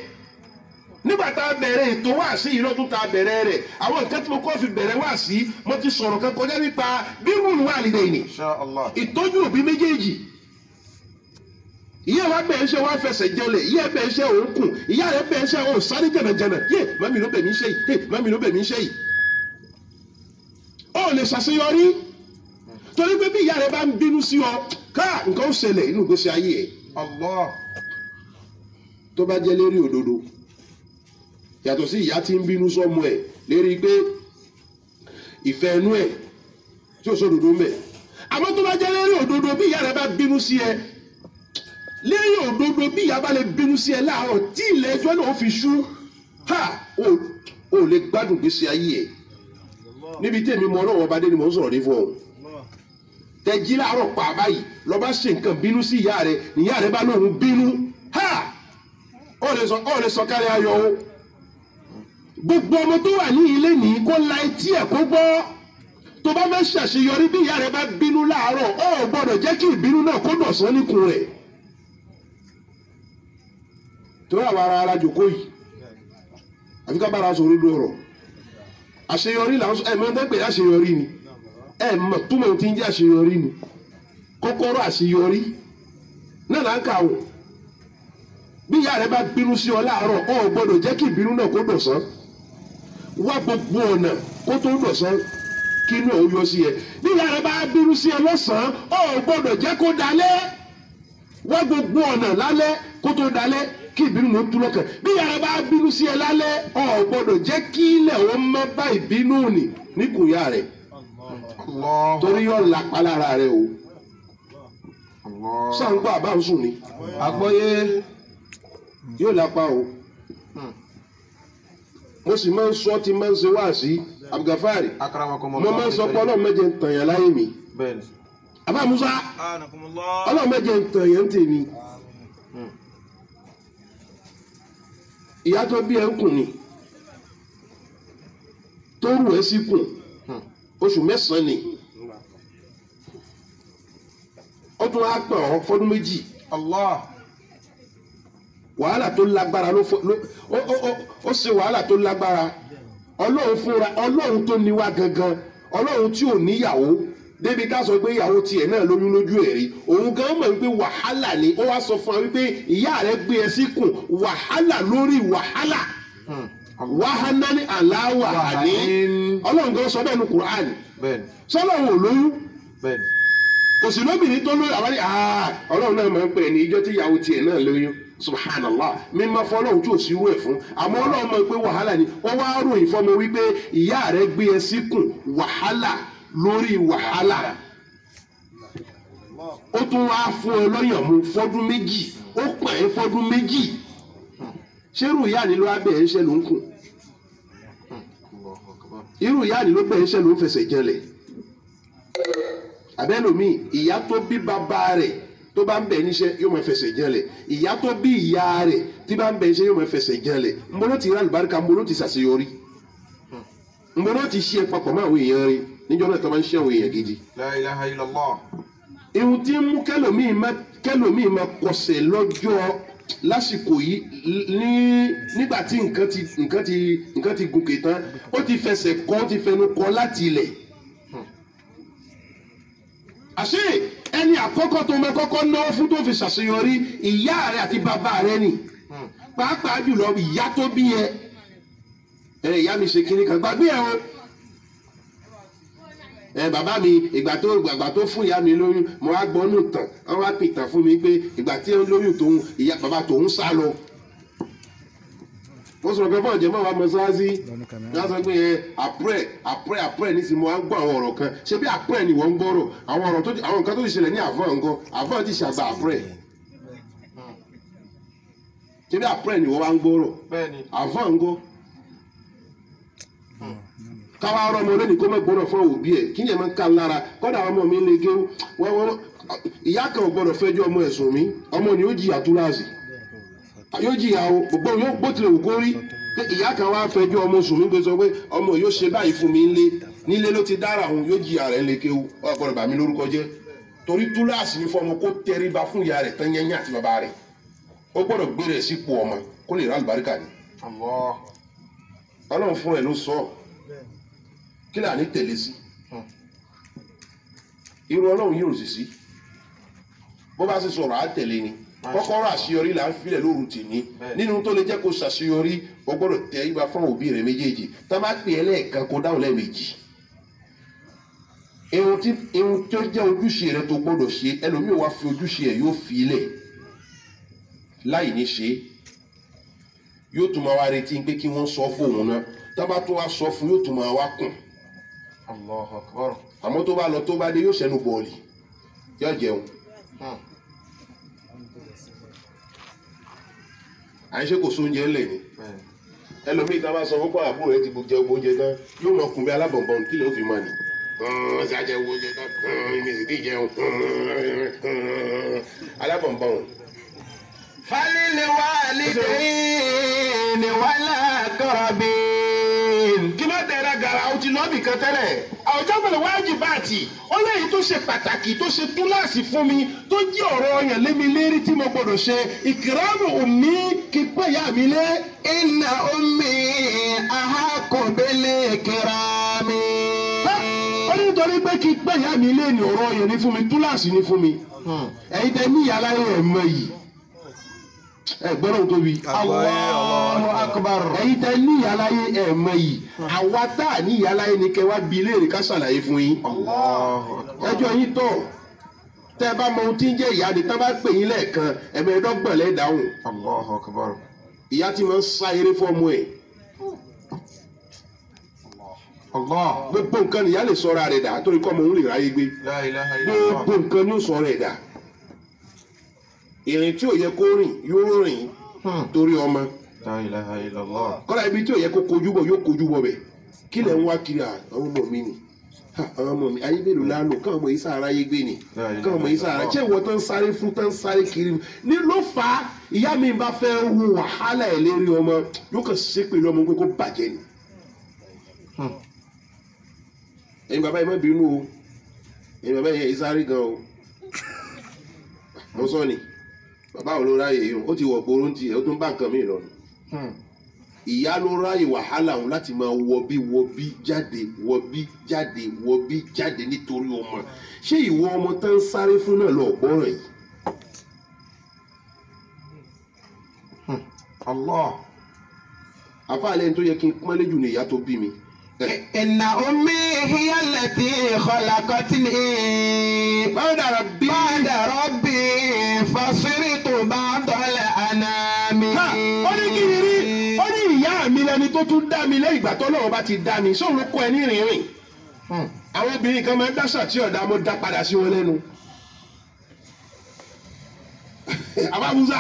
nígbà tá a bẹ̀rẹ̀ ètò wáàsí yìí lọ́dún tá a bẹ̀rẹ̀ rẹ̀ àwọn nǹkan tí mo kọ́ fi bẹ̀rẹ̀ wáàsí mo ti sọ̀rọ̀ kan kọjá nípa birrul walidayni Insha Allah. ìtọ́jú òbí méjèèjì ìyá wa bẹ̀rẹ̀ ń ṣe wá fẹsẹ̀ jẹlẹ̀ ìyá bẹ̀rẹ̀ ń ṣe òun kùn ìyá rẹ̀ bẹ̀rẹ̀ ń ṣe òun sáré jẹ̀nàjẹ̀nà yé mami ló bẹ̀ mí ṣe yìí mami ló bẹ̀ mí ṣe yìí ó lè ṣàṣeyọrí torí pé bí ìyá rẹ̀ bá ń bínú sí ọ ká nǹkan ó ṣẹlẹ̀ inú ìgbésí ayé ẹ̀ Allah. tó bá jẹ́ lérí òdodo yàtọ̀ sí ìyá tí ń bínú sọ́mọ ẹ̀ lérí pé ìfẹ́ ẹnu ẹ̀ tí ó sódodo ń bẹ àmọ́ tó bá jẹ́ lérí òdodo bí ìyá rẹ̀ bá bínú sí ẹ lérí òdodo bí ìyá bá lè bínú sí ẹ láàárọ̀ tí ilẹ̀ ẹjọ́ náà fi ṣú ó lè gbádùn gbèsè ayé ẹ̀ níbi tí èmi mọ ọlọ́wọ́ bá dé ni mò ń sọ̀rọ̀ ní fún ọ tẹ̀jí láàárọ̀ pa báyìí lọ bá ṣe nǹkan bínú sí ìyá rẹ̀ níyà rẹ̀ bá lóun bínú ó lè sọ kárí ayọ̀ o gbogbo ọmọ tó wà ní ilé ní kó la etí ẹ̀ kó gbọ́ tó bá fẹ́ ṣàṣeyọrí bí ìyá rẹ̀ bá bínú láàárọ̀ ó gbọ́dọ̀ jẹ́ kí ìbínú náà kó dọ̀sán níkùn rẹ̀ tó yà wà ara jòkó yìí àfi ká bára sọ̀rọ̀ lóòrọ̀ àṣeyọrí là ń sọ ẹ̀ mọ́ tẹ́ pé àṣeyọrí ni ẹ̀ mọ̀ túmọ̀ tí ń jẹ́ àṣeyọrí ni kọ́kọ́rọ́ àṣeyọrí náà là ń kà ó bí ìyá rẹ bá bínú sí ọ láàárọ̀ ọ gbọ́dọ̀ jẹ́ kí ìbínú náà kó dọ̀sán wá gbogbo ọ̀nà kó tó dọ̀sán kí inú ẹ̀ ó yọ sí ẹ bí ìyá rẹ bá bínú sí ẹ lọ́sàn-án ọ gbọ́dọ̀ jẹ́ kó dalẹ́ wá gbogbo ọ̀nà lálẹ́ kó tó dalẹ́ kí ìbínú náà tú lọ́kàn bí ìyá rẹ bá bínú sí ẹ lálẹ́ ọ gbọ́dọ̀ jẹ́ kí ilẹ̀ ó mọ́ bá ìbínú nì níkùn ìyá rẹ Allah. torí yọ lápá lára rẹ o Allah. sáǹgbọ́ àbá ń sùn ni Àgbọ́yé. yóò lápá o mo sì máa ń sọ tí máa ń ṣe wáàsí Abdulgafari Akramakumullah. mo máa ń sọ pé Ọlọ́run méje ń tàn yàn láyé mi Bẹ́ẹ̀ni. àbá Musa Ọlọ́run méje ń tàn yàn ń tèmi ìyá tó bí ẹ ń kùn ni tó rù ẹ sí kùn oṣù mẹ́sàn-án ni ó tún á pẹ̀ ọ́ fọ́dún méjì Allah. wàhálà tó lágbára ó ṣe wàhálà tó lágbára Ọlọ́run fúnra Ọlọ́run tó ní wá gangan Ọlọ́run tí ò níyàwó débi ká sọ pé ìyàwó tiẹ̀ náà lóyún lójú ẹ̀ rí òun gan mọ̀ wípé wàhálà ni ó wá sọ fún wa wípé ìyá rẹ̀ gbé ẹ síkùn wàhálà lórí wàhálà wàhánà ní aláwà ní Ọlọ́run gan sọ bẹ́ẹ̀ ní Kùránì Bẹ́ẹ̀ni. sọlọ́run ò lóyún Bẹ́ẹ̀ni. kò sí lóbìnrin tó lóyún àwọn Ọlọ́run náà máa ń pè ní ìjọ tí ìyàwó tiẹ̀ náà lóyún subhanallah mímọ fọlọ́run tí ò sí irú ẹ̀ fún àmọ́ Ọlọ́run mọ̀ pé wàhálà ni wọ́n wá ròyìn fọmọ wípé ìyá rẹ̀ gbé ẹ síkùn wàhálà lórí wàhálà ó tún wá fún ẹ lọ́yàn mu fọ́dún méjì ó pẹ̀ ẹ́ fọ́dún méjì ṣérù ìyá ni ló wá bẹ̀ ẹ́ ṣẹ́ ló ń kùn irú ìyá ni ló bẹ̀ ẹ́ ṣẹ́ ló ń fẹsẹ̀ jẹlẹ̀ abẹ́lòmíì ìyá tó bí bàbá rẹ̀ tó bá ń bẹ̀ níṣẹ́ yóò máa fẹsẹ̀ jẹlẹ̀ ìyá tó bí ìyá rẹ̀ tí bá ń bẹ̀ níṣẹ́ yóò máa fẹsẹ̀ jẹlẹ̀ nbọ́lọ́ ti rí àlùbáríkà nbọ́lọ́ ti ṣàṣeyọrí nbọ́lọ́ ti ṣe papọ̀ mọ́ àwọn èèyàn rí níjọ́ náà tó máa ń ṣe àwọn èèyàn gidi. La ilaha illallah. ihun tí ń mú kẹlòmíì máa kọsẹ̀ lọ́jọ́ lásìkò yìí nígbà tí nǹkan ti gòkè tán ó ti fẹsẹ̀ kọ́ ó ti fẹnu kọ́ láti ilẹ̀. àṣé ẹni àkọ́kọ́ tó máa kọ́kọ́ náwó fún tó fi ṣàṣeyọrí ìyá rẹ̀ àti bàbá rẹ̀ ni pàápàá jùlọ ìyá tó bí ẹ ìyá mi ṣe kíní kan gbàgbé ẹ o bàbá mi ìgbà tó fún ìyá mi lóyún mo wá gbọ́ nù tán wọ́n wá pìtàn fún mi pé ìgbà tí ó lóyún tòun ìyá bàbá tòun sá lọ. wọ́n sọ̀rọ̀ pé fún ọ̀jẹ̀ mọ́ wa mọ́ṣáláṣí wọ́n sọ pé àpúrẹ̀ nísìnyí mo wá ń gbọ́ àwọn ọ̀rọ̀ kan ṣé bí àpúrẹ̀ ni wọ́n ń gbọ́rọ̀ àwọn nǹkan tó ti ṣẹlẹ̀ ní àfọ̀n nǹkan àfọ̀n ti ṣàgbà àpúrẹ̀ ṣé bí àpúrẹ̀ ni wọ́n wá ń gbọ́rọ̀ àfọ̀n nǹkan káwá ọ̀rọ̀ ọmọ lónìí kó má gbọ́dọ̀ fún òbí ẹ̀ kí ni ẹ̀ máa ń ká lára kọ́dà ọmọ mi lè gé wọ́n ìyá kan ò gbọ́dọ̀ fẹ́jọ́ ọmọ ẹ̀sùn mi ọmọ ni yóò jìyà túláàsì yóò jìyà o gbogbo yóò bó tilẹ̀ wù kó rí pé ìyá kan wá fẹjọ́ ọmọ sùn mí pé sọ pé ọmọ yóò ṣe báyìí fún mi nílé ló ti dára òun yóò jìyà rẹ̀ lè kéwu ọ̀pọ̀lọpọ̀ bà mí lórúkọ jẹ́ torí túláàsì ní fọmọ kó tẹríba fún ìyá rẹ̀ tán yẹn àti bàbá rẹ̀ ó gbọ́dọ̀ gbé rẹ̀ sípò ọmọ kó lè rà àlùbáríkà ni ọlọ́run fún ẹ̀ ló sọ kí là ní tẹ̀lé sí irú ọlọ́run yóò sì sí bó bá sì sọ̀rọ̀ á tẹ̀lé ni kọ́kọ́rọ́ àṣeyọrí là ń filẹ̀ lóru tèmi nínú tó lè jẹ́ kó ṣàṣeyọrí o gbọ́dọ̀ tẹ ibà fún òbí rẹ̀ méjèèjì tá a bá pè é lẹ́ẹ̀kan kó dáhùn lẹ́ẹ̀mejì irun tó jẹ́ ojúṣe rẹ̀ tó gbọ́dọ̀ ṣe ẹlòmíì wá fi ojúṣe ẹ̀ yóò fi ilẹ̀ láì ní ṣe yóò tún máa wá retí pé kí wọ́n sọ fóun náà tá a bá tó wá sọ fún yóò tún máa wá kùn àmọ́ tó bá lọ tó bá dé yóò ṣẹnu bọ̀ọ̀lì yóò jẹun. à ń ṣe kò sóúnjẹ ńlẹ̀ ni ẹlòmíì tá a bá sọ fún pààbò rẹ ti jẹ oúnjẹ tán yóò mọ kùn bí alábọ̀nbọ̀n kí ló fi mọ ni. ṣe àjẹ oúnjẹ tán mi sì ti jẹun alábọ̀nbọ̀n. falili walidayni wala aqrabin. kí ló dẹ̀ra gàrà ó ti lọ́ọ̀bì kan tẹ́lẹ̀ àwùjọ pẹ̀lú wájibáàtì ó léyìí tó ṣe pàtàkì tó ṣe túláàsì fún mi tó jẹ́ ọ̀rọ̀ ọyàn lémi lérí tí mo gbọ́dọ̀ ṣe ìkìrámù òmí kí pẹ́ ìyá mi lé. inna ummi ahaqqu bil ikrami. ó ní nítorí pé kí pẹ́ ìyá mi lé ní ọ̀rọ̀ ọyàn ní fún mi túláàsì ní fún mi ẹ̀yin tẹ ní ìyá láyé ẹ̀ mọ yìí ẹ gbọ́dọ̀ tóbi. Allahu akbar. ẹ̀yin tẹ ní ìyá láyé ẹ̀ mọ yìí àwa tá a ní ìyá láyé ni kẹ wá bi léèrè ká ṣàlàyé fún yín. ẹjọ́ yín tọ̀ tẹ́ ẹ bá mọ ohun tí ń jẹ́ ìyá ni tá a bá pè yín lẹ́ẹ̀kan ẹ̀mẹ́ẹ̀dọ́gbọ̀n lẹ́ẹ̀dáhùn. Allahu akbar. ìyá tí máa ń sá eré fọ́ọ̀mù ẹ̀. gbogbo nǹkan nìyá lè sọra rẹ̀ dà torí kọ́ ọmọ òun lè ráyé gbé. La ilaha illallah. gbogbo nǹkan ni ó sọ rẹ̀ dà. ìrìn tí ò yẹ kó rìn yóò rìn torí ọmọ. La ilaha illallah. kọ́lá ibi tí ò yẹ kó kojú bọ̀ yóò kojú bọ̀ bẹ̀. kí lẹ̀ ń wá kiri àwọn ọmọ mi ni àwọn ọmọ mi ayé mélòó la lò káwọn ọmọ yìí sára yé gbé ni káwọn ọmọ yìí sára ṣé ìwọ tán sáré fún tán sáré kiri ní ló fà á ìyá mi bá fẹ́ hu wàhálà ẹ̀ lérí ọmọ yóò kàn ṣe pẹ̀lú ọmọ pé kó bàjẹ́ ni. ẹ̀yin bàbá yìí má bínú o ẹ̀yin bàbá yìí sáré gan o mo sọ ni bàbá ò ló ráyè yìí ó ti wọ̀ gbóró ti ẹ̀ ó tún bá nǹkan mi lọ. ìyá ló ráyè wàhálà òun láti máa wọbí jáde nítorí ọmọ ṣé ìwọ ọmọ tó ń sáré fún náà lọ gbọ́ràn yìí. Allah. àfàlẹ́ tó yẹ kí n pọ́nlé jù ní ìyá tó bí mi. inna ummi hiya allati khalaqatni. ba'da rabbi fasiritu ba'dal anami. ó ní kí ni rí ó ní ìyá mi lẹni tó tún dá mi lẹ́yìn ìgbà tó lọ́wọ́ bá ti dá mi sóun ló kọ́ ẹ ní rìnrìn. àwọn obìnrin kan máa ń dáṣà tí ọ̀dà mo dá padà sí wọn lẹ́nu. àbábúsá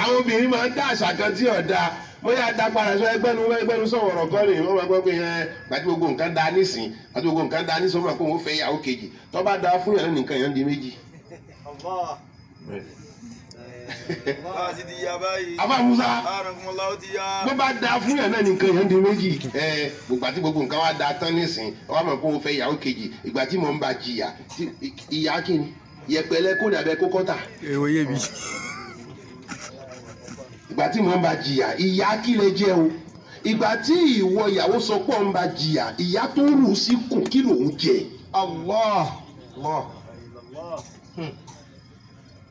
àwọn obìnrin máa ń dá àṣà kan tí ọ̀dà bóyá dá padà sọ ẹgbẹ́nu sọ̀rọ̀ ọ̀rọ̀ kan rè wọ́n máa gbọ́ pé gbàtí gbogbo nǹkan dá nísìn gbàtí gbogbo nǹkan dá nísìn wọ́n máa kó wọ́n fẹ́ ìyàwó kejì tó bá dá fún yàrá nìkan yẹn di méjì. àbábúsá bó bá dá fún yàrá nìkan yẹn di méjì gbàtí gbogbo nǹkan wá dá tán nísìn wọ́n máa kó wọ́n fẹ́ ìyàwó kejì ìgbà tí mò ń bá jìyà ìyá kìíní yẹpẹlẹ kó dàbẹ kó kọ́tà. èwo yé mi. ìgbà tí mo ń bá jìyà ìyá kí lè jẹ o ìgbà tí ìwọ ìyàwó sọ pé ń bá jìyà ìyá tó rù sí kùn kí lòun jẹ. Allah.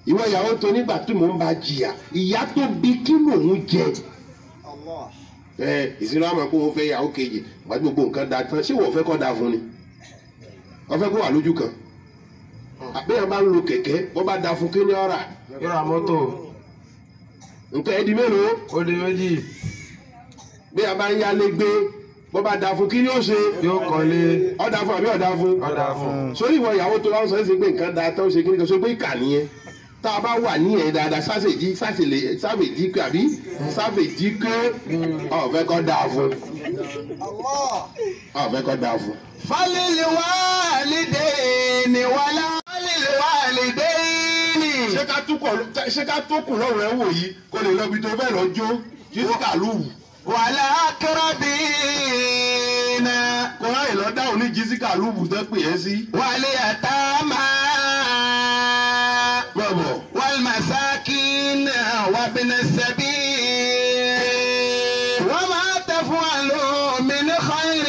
ìwọ ìyàwó tó nígbà tí mo ń bá jìyà ìyá tó bí kí lòun jẹ. ìsinmi àmọ́ kó o fẹ́ ìyàwó kejì ìgbà tí gbogbo nǹkan da tán ṣé wọ́n fẹ́ kọ́ da fún ni wọ́n fẹ́ kó wà lójú kan àbẹ́yẹn bá ń lo kẹ̀kẹ́ wọ́n bá da fún kí ni ọ̀rà. Yọ̀rọ̀ mọ́tò. nǹkan ẹ̀ di mélòó. Ó di méjì. bí a bá ń yálé gbé bó bá da fún kí ni ó ṣe. Yóò kọ́lé. ọ̀dà fún àbí ọ̀dà fún. Ọ̀dà fún. sórí ìwọ ìyàwó tó láwọn sọ ẹ́ sì pé nǹkan da tán ṣe kí ni kan ṣe pé ìkà nìyẹn. tá a bá wà ní ẹ̀ dáadáa sáfèjì pé àbí sáfèjì pé ọ̀fẹ́ kọ́ dáa fún ọ̀fẹ́ kọ́ dáa fún. فللوالدين ولا للوالدين. ṣé ká tó kù lọ́rùn ẹ̀ wò yìí kó lè lọ bí tó fẹ́ lọ jó jísíkà lùwù. والأقربين. kó ráyè lọ dáhùn ní jísíkà lùwù tó pè é sí. واليتامى bọ̀bọ̀. والمساكين وابن السبيل وما تفعلوا من خير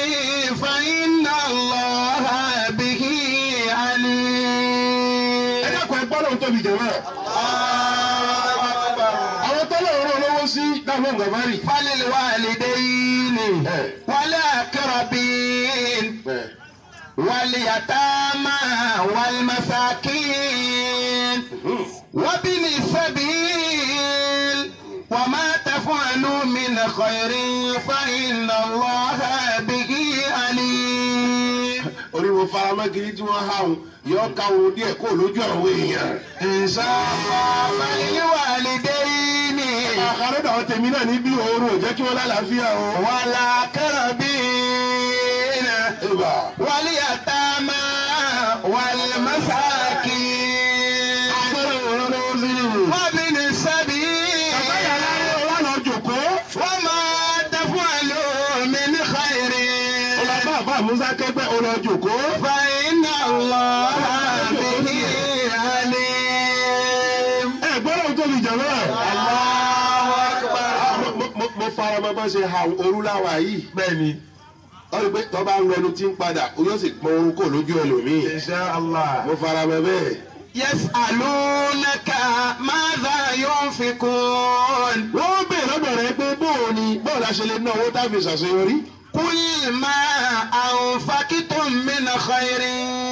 فإن الله به عليم. ẹ dákun ẹ gbọ́dọ̀ tóbi jẹ̀mọ́. àwọn tọ́lọ̀ ọ̀rọ̀ lọ́wọ́ sí dáhùn ọ̀gàmárì. فللوالدين والأقربين واليتامى والمساكين وابن السبيل وما تفعلوا من خير فإن الله به عليم. orí wo faramọ́ kiri tí wọ́n há wọn yọ ká wọn díẹ̀ kó lójú àwọn èèyàn. إن شاء الله فللوالدين àkàrẹ́dà àwọn tèmi náà níbí oorun ò jẹ́ kí wọ́n lálàáfíà o. والأقربين واليتامى والمساكين وابن السبيل وما تفعلوا من خير فإن الله به عليم. mo fara mọ́ bá ṣe ha orúláwà yìí. bẹ́ẹ̀ni. wọ́n rí pé tó bá ń lọ ẹnu tí ń padà o yóò sì pọn orun kò lójú ẹlòmíì. Insha Allah. mo fara mọ́ bẹ́ẹ̀. يسألونك ماذا ينفقون. wọ́n bèèrè lọ́dọ̀ rẹ pé bóò ni bóò la ṣe lè ná owó tábìlì ṣàṣeyọrí. قل ما أنفقتم من خير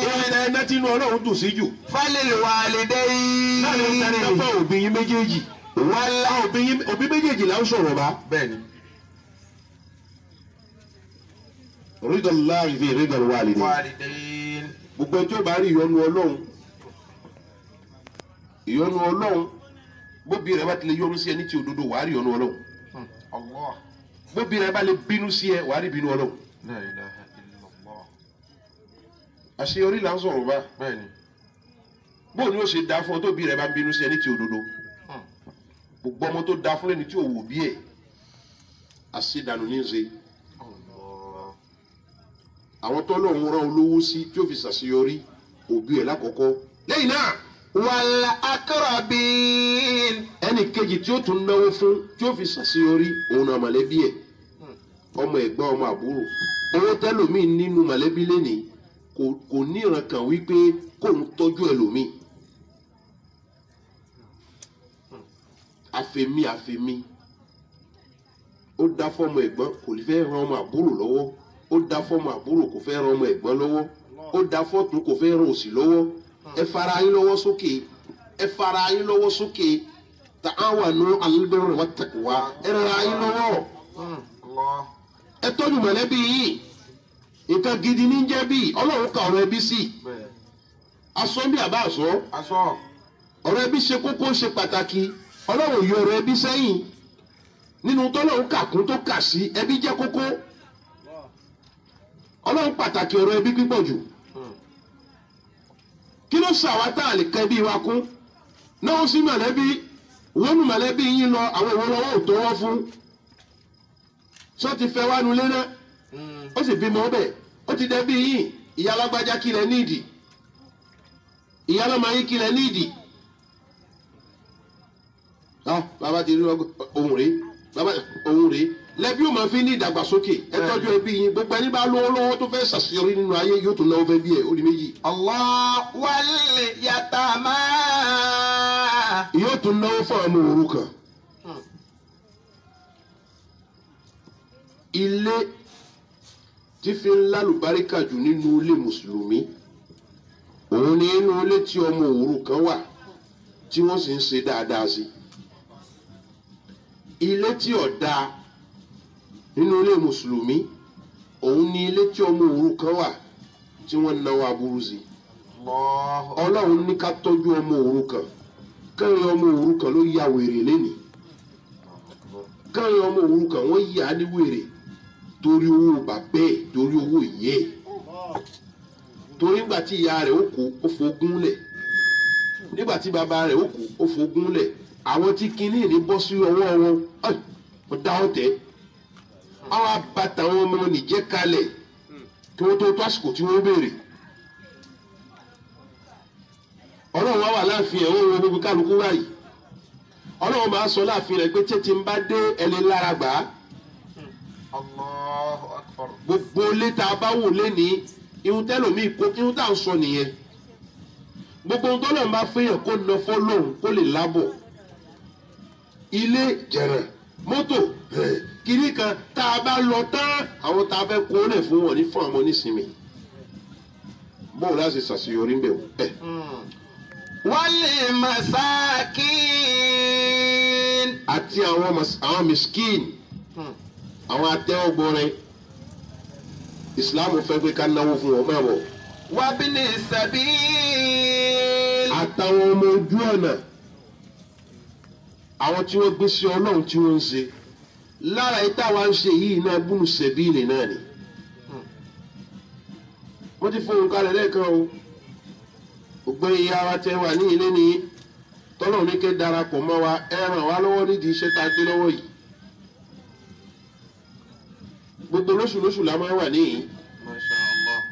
ìrìn ẹ̀ná tí inú ọlọ́run dùn sí jù. فللوالدين láàrin ìtàn ìtàn òbí yín méjèèjì. òbí méjèèjì là ń sọ̀rọ̀ bá. bẹ́ẹ̀ni. rídọ̀lá ìfi rídọ̀lá wà lè ní. walidain. gbogbo ẹjọ́ bá rí ìyọ́nú ọlọ́run bóbi rẹ bá ti lè yọ́nú sí ẹ ní ti òdodo wàá rí ìyọ́nú ọlọ́run Allah. bóbi rẹ bá lè bínú sí ẹ wàá rí ìbínú ọlọ́run. La ilaha illallah. àṣeyọrí là ń sọ̀rọ̀ bá. bẹ́ẹ̀ni. bó ni ó ṣe dá fún ọ tóbi rẹ bá ń bínú sí ẹ ní ti òdodo gbogbo ọmọ tó dá fún ẹni tí ò wò bí ẹ àṣedànù ní í ṣe. Allah. àwọn tó lọ́hún rán olówó sí tí ó fi ṣàṣeyọrí òbí ẹ̀ lákọ̀ọ́kọ́. lẹ́yìn náà والأقربين. ẹnì kejì tí ó tún náwó fún tí ó fi ṣàṣeyọrí òun náà mọ̀lẹ́bí ẹ̀ ọmọ ẹ̀gbọ́n ọmọ àbúrò. owó tẹ́lòmíì nínú mọ̀lẹ́bí lẹ́nìí kò ní ìran kan wípé kóun tọ́jú ẹlòmíì. àfẹ̀mí ó dá fọ́mọ ẹ̀gbọ́n kò fẹ́ ran ọmọ àbúrò lọ́wọ́ ó dá fọ́mọ àbúrò kò fẹ́ ran ọmọ ẹ̀gbọ́n lọ́wọ́ ó dá fọ́tún kò fẹ́ ran òsì lọ́wọ́ ẹ fara yín lọ́wọ́ sókè ta'awanu 'alal birri wat taqwa ẹ ra yín lọ́wọ́ Allah. ẹ tọ́jú mọ̀lẹ́bí yìí nǹkan gidi ní jẹ́ bí ọlọ́run ka ọ̀rọ̀ ẹbí sí bẹ́ẹ̀. asọ bí àbá àsọ aṣọ. ọ̀rọ̀ ẹbí ṣe kókó ṣe pàtàkì ọlọ́run yọ ọ̀rọ̀ ẹbí sẹ́yìn nínú tọ́lọ́run kàkún tó kà sí ẹbí jẹ́ kókó ọlọ́run pàtàkì ọ̀rọ̀ ẹbí pípọ̀ jù kí ló ṣàwá tá a lè kẹ́ bí wa kún náà sí mọ̀lẹ́bí wọ́n nu mọ̀lẹ́bí yín lọ àwọn ìwọ lọ́wọ́ ò tó wọ́n fún sọ ti fẹ́ wá nulẹ̀ náà ó sì bímọ ọbẹ̀ ó ti dẹ́bí yín ìyá alágbájá kílẹ̀ níìdì ìyá lọ́mọ yín kílẹ̀ níìdì bàbá ti rí ohun rèé lẹ́bí yóò máa fi ní ìdàgbàsókè ẹ tọ́jú ẹbí yín gbogbo ẹni bá lówó lọ́wọ́ tó fẹ́ ṣàṣeyọrí nínú ayé yóò tún náwó fẹ́ bí ẹ ó di méjì. Allah wal yatama. yóò tún náwó fún ọmọ òrukàn. ilé tí fi ń lálùbáríkà jù nínú ilé mùsùlùmí òun ni inú ilé tí ọmọ òrukàn wà tí wọ́n sì ń ṣe dáadáa sí. ilé tí ò dáa nínú ilé mùsùlùmí òun ni ilé tí ọmọ òrukàn wà tí wọ́n náwó aburú sí. ọlọ́run ní ká tọ́jú ọmọ òrukàn káyọ̀ ọmọ òrukàn ló ya wèrè lénìí káyọ̀ ọmọ òrukàn wọ́n yà á ní wèrè torí owó bàbẹ́ torí owó ìyẹ́ torí nígbà tí ìyá rẹ̀ ó kú ó fogún lẹ̀ nígbà tí bàbá rẹ̀ ó kú ó fogún lẹ̀ àwọn tí kinní ní bọ́ sí ọwọ́ wọn ó dá ọ̀tẹ̀ àwọn abàtà wọn ọmọ nìjẹ́ kalẹ̀ kí wọ́n tó àsìkò tí wọ́n béèrè ọlọ́run wá wà láàfin ẹ̀ wọ́n wọ gbogbo kálukú wáyìí ọlọ́run máa sọ láàfin rẹ̀ pé tètè ń bá dé ẹni lára gbà á Allahu Akbar. gbogbo létà bá wò lẹ́ni ihun tẹ́lòmíì kó ihun tá à ń sọ nìyẹn gbogbo ohun tọ́lọ́run bá fẹ́yàn kó ná fọ́lọ́run kó lè lábọ̀ ilé jẹ̀rẹ̀ mọ́tò kìíní kan tá a bá lọ tán àwọn tá a fẹ́ kó lẹ̀ fún wọn ní fún àwọn onísìnmi bóun láti ṣàṣeyọrí ń bẹ̀ wọ́n. والمساكين àti àwọn miskin àwọn atẹ́wọ́gbọ́nrin ìsìláàmù fẹ́ pé ká náwó fún wọn máa bọ̀. وابن السبيل àtàwọn ọmọ ojú ọ̀nà àwọn tí wọ́n gbé sí ọlọ́run tí wọ́n ń ṣe lára ìta wa ń ṣe yìí náà búnú sẹ̀bíìlì náà ni. wọ́n ti fún un kalẹ̀ lẹ́ẹ̀kan o gbogbo ìyá wa tẹ́ wà ní ilé ní tọ́lọ́run ní kẹ́ darapọ̀ mọ́ wa ẹ ràn wá lọ́wọ́ nídìí iṣẹ́ tá a gbé lọ́wọ́ yìí. gbogbo lóṣù la máa wà níyìn Masha Allah.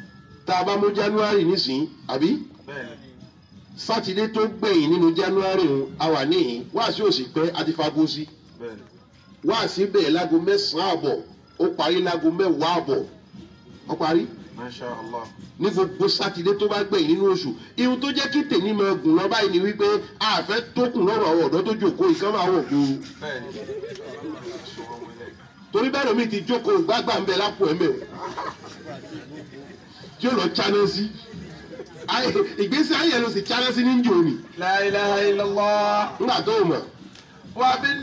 tá a bá mú January nísìnyí àbí Bẹ́ẹ̀ni. sátidé tó gbẹ̀yìn nínú January ń a wà níyìn wáàsí òsì pẹ́ àti fagbó sí Bẹ́ẹ̀ni. wáàsí bẹ̀rẹ̀ lágo 9 àbọ̀ ó parí lágo 10 àbọ̀ ó parí Masha Allah. ní gbogbo sátidé tó bá gbẹ̀yìn nínú oṣù ihun tó jẹ́ kí tèmi máa gùn lọ báyìí ni wípé àfẹ́ tó kùn lọ́rọ̀ àwọn ọ̀dọ́ tó jókòó ìkan máa wọ̀ gbòòrò Bẹ́ẹ̀ni. torí bẹ́ẹ̀ lómi ti jókòó gbágbá ń bẹ lápò ẹ̀mẹ́ o tí ó lọ cháná sí ìgbésí ayé ló sì cháná sí ní jò ní لا إله إلا الله nígbà tó o mọ̀ وابن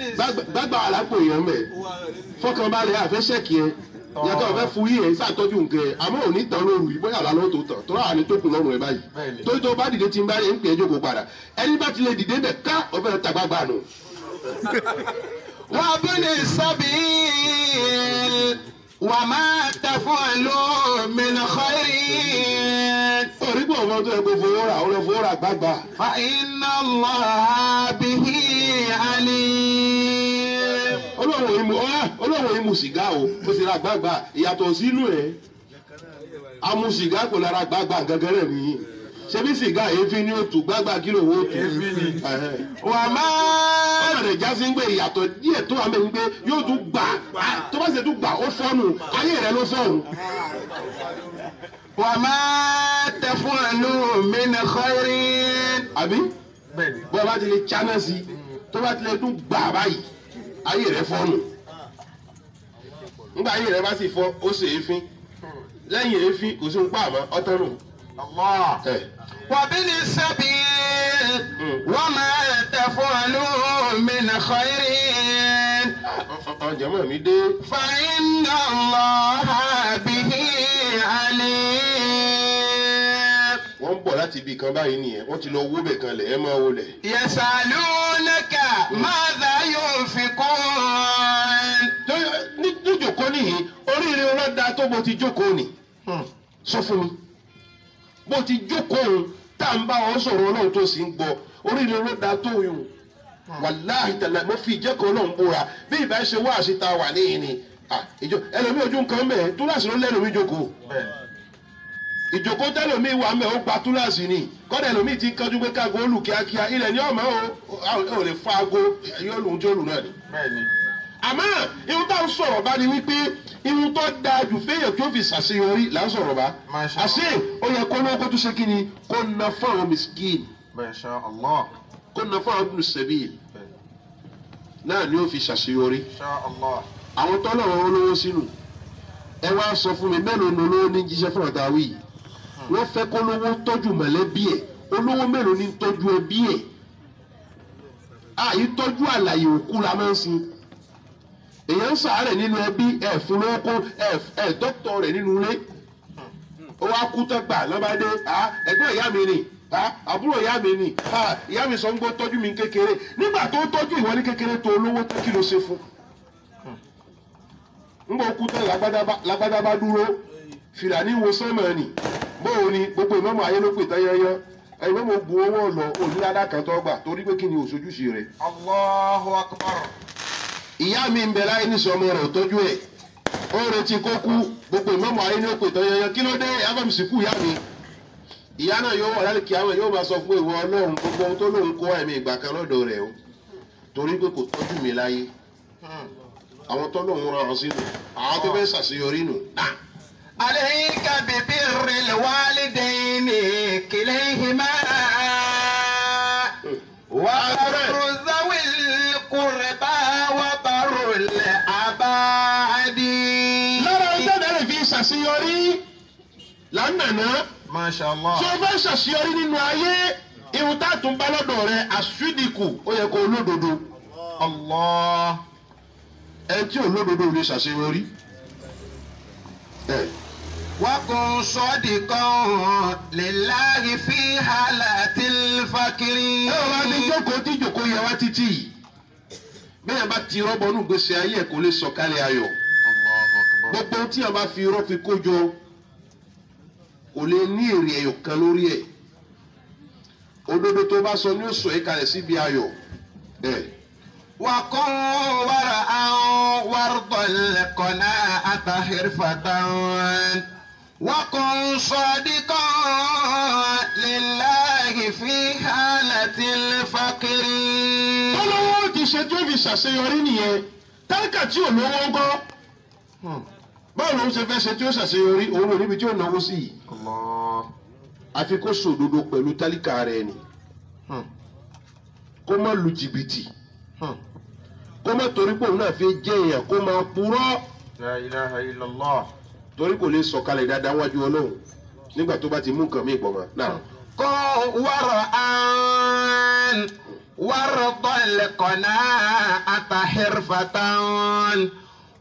gbágbá àlápò èèyàn mẹ́ fọkànbalẹ̀ àfẹ́ ṣẹ́kì ẹ yàtọ̀ ọ̀fẹ́ fún yìí ẹ̀ ṣàtọ́jú nǹkan ẹ̀ àmọ́ òní tán lóru yìí bóyá àlá ló tó tàn tó rà ní tó kùn lọ́rùn ẹ̀ báyìí Bẹ́ẹ̀ni. torí tó bá dìde tí ń bá yẹn ń pè é jókòó padà ẹni bá ti lè dìde bẹ̀ ká ọ̀fẹ́ tàgbàgbà nù. وابن السبيل وما تفعلوا من خير orí pọ̀ ọmọ tó yẹ kó fowó rà ó lọ fowó rà gbàgbà. فإن الله به عليم olóhùn yìí mu sìgá o ó sì ra gbàgbà ìyàtọ̀ sínú ẹ̀ a mu sìgá kò lára gbàgbà gẹ́gẹ́ rẹ̀ nìyí ṣebí sìgá èéfín ni ó tù gbàgbà kí ló wó tù. Èéfín ni. وما ọmọ rẹ̀ já sí ń gbé ìyàtọ̀ díẹ̀ tó wà mẹ́ ń gbé yóò tún gbà tó bá ṣe tún gbà ó fọ́nù ayé rẹ̀ ló fọ́nù. وما تفعلوا من خير àbí Bẹ́ẹ̀ni. bọ́ bá ti lè cháná sí tó bá ti lè tún gbà báyìí ayé rẹ̀ fọ́nù. nígbà ayé rẹ̀ bá sì fọ́ ó ṣe èéfín lẹ́yìn èéfín kò sí ń pa àmọ́ ọtọ́ nù. Allah. وابن السبيل وما تفعلوا من خير ọ̀jọ̀mọ́ mi dé. فإن الله به عليم wọ́n ń bọ̀ láti ibì kan báyìí nìyẹn wọ́n ti lọ wó bẹ̀ kan lẹ̀ ẹ́ máa wọlé. يسألونك ماذا ينفقون níjòkó nìyí oríire ọlọ́dà tó bó ti jókòó nì sọ fún mi bó ti jókòó tá à ń bá wọn sọ̀rọ̀ ọlọ́run tó sì ń gbọ́ oríire ọlọ́dà tó yùn wàláhì tàlà mo fi ìjẹ́kọ̀ọ́ ọlọ́run bóra bí ìbá ṣe wá àṣetà wà níyìn ni ẹlòmíì ojú nǹkan mẹ́ẹ̀ túláàsì ló lẹ́lòmíì jókòó Bẹ́ẹ̀ni. ìjókòó tẹ́lòmíì wà mẹ́ ó gba túláàsì ni kọ́dà ẹlòmíì ti ń kánjú pé káàgó olù kíákíá ilẹ̀ ní ọmọ ò lè fa aago yóò lòun tí ó lù náà ni. Bẹ́ẹ̀ni. àmọ́ ihun tá à ń sọ̀rọ̀ bá ni wípé ihun tó dáa jù fẹ́yàn tó fi ṣàṣeyọrí là ń sọ̀rọ̀ bá. Masha àṣé ó yẹ kó lówó kó tún ṣe kí ni kó na fún àwọn miskin Masha Allah. kó na fún àwọn ibn sabil Bẹ́ẹ̀ni. náà ni ó fi ṣàṣeyọrí. Masha Allah. àwọn tọ́lọ̀ wọn olówó sínú ẹ wá sọ fún mi mélòó ni olówó ní jíṣẹ́ fún ọ̀tá wí yìí wọ́n fẹ́ kó lówó tọ́jú mọ̀lẹ́bí ẹ̀ olówó mélòó ní tọ́jú ẹbí ẹ̀ àyí tọ́jú àlàyé òkú la máa ń sin èèyàn ń sàárẹ̀ nínú ẹbí ẹ̀ fún lówó kó ẹ̀ dọ́kítọ̀ rẹ̀ nínú ilé ó wá kú tán gbà lọ́bàdé ẹgbẹ́ ìyá mi ni àbúrò ìyá mi ni ìyá mi sọ ń gbọ́ tọ́jú mi kékeré nígbà tó tọ́jú ìwọ ní kékeré tó olówó tó kí ló ṣe fún. ń bọ̀ kú tán lágbádá bá dúró fìlà ní wo sánmọ̀ ni bóun ni gbogbo ìmọ̀mọ̀ ayé ló pè tán yányán ẹ̀yin mọ̀ bu owó lọ onílàdá kan tó gbà torí pé kí ni òṣojúṣe rẹ̀. Allahu akbar. ìyá mi ń bẹ láyé ní sọmọ rẹ̀ ò tọ́jú ẹ̀ ó retí kó kú gbogbo ìmọ̀mọ̀ ayé ló pè tán yányán kí ló dé abamisìkú ìyá mi. ìyá náà yóò wà lálẹ́ kí àwọn yóò máa sọ fún ìwọ ọlọ́run gbogbo ohun tó lóun kó ẹ̀mí ìgbà kan lọ́dọ̀ rẹ̀ o torí pé kò tọ́jú mi láyé àwọn tó lóun rán ọ sínú àwọn tó fẹ́ ṣàṣeyọrí nù. عليك ببر الوالدين كليهما وبر ذوي القربى وبر الأبعد. lára ọjọ́ náà fi ṣàṣeyọrí lánàá Masha Allah. tí o fẹ́ ṣàṣeyọrí nínú ayé irun tá a tún bá lọ́dọ̀ rẹ̀ àṣídìkù ó yẹ kó olódodo. Allah. ẹ tí olódodo lè ṣàṣeyọrí. وكن صادقا لله في حالة الفقر. ẹ wá ní jókòó tí jókòó yẹ wá títí yìí bẹ́ẹ̀ bá ti rọ́bọ̀ nù gbèsè ayé ẹ̀ kò lè sọ̀kalẹ̀ ayọ̀ Allahu akbar. gbogbo tí a bá fi irọ́ fi kó jọ kò lè ní èrè ẹ̀yọ̀ kan lórí ẹ̀ òdodo tó bá sọ ní ó sọ ẹ́ kalẹ̀ síbi ayọ̀ وكن ورعا وارض القناعة حرفة وكن صادقا لله في حالة الفقر. olówó ti ṣe tí ó fi ṣàṣeyọrí nìyẹn táǹkà tí ò lówó ń gọ́ báwo ló ń ṣe fẹ́ ṣe tí ó ṣàṣeyọrí òun ò níbi tí ó náwó sí yìí Allah. àfi kó sòdodo pẹ̀lú tálíkà rẹ̀ ni kó má lu jìbìtì kó má torí pé òun náà fi jẹ́ èèyàn kó máa purọ́ La ilaha illallah. torí kò lè sọ̀kalẹ̀ dáadáa wájú ọlọ́run nígbà tó bá ti mú nǹkan míì pọ̀ mọ́ náà. كن ورعا وارض القناعة حرفة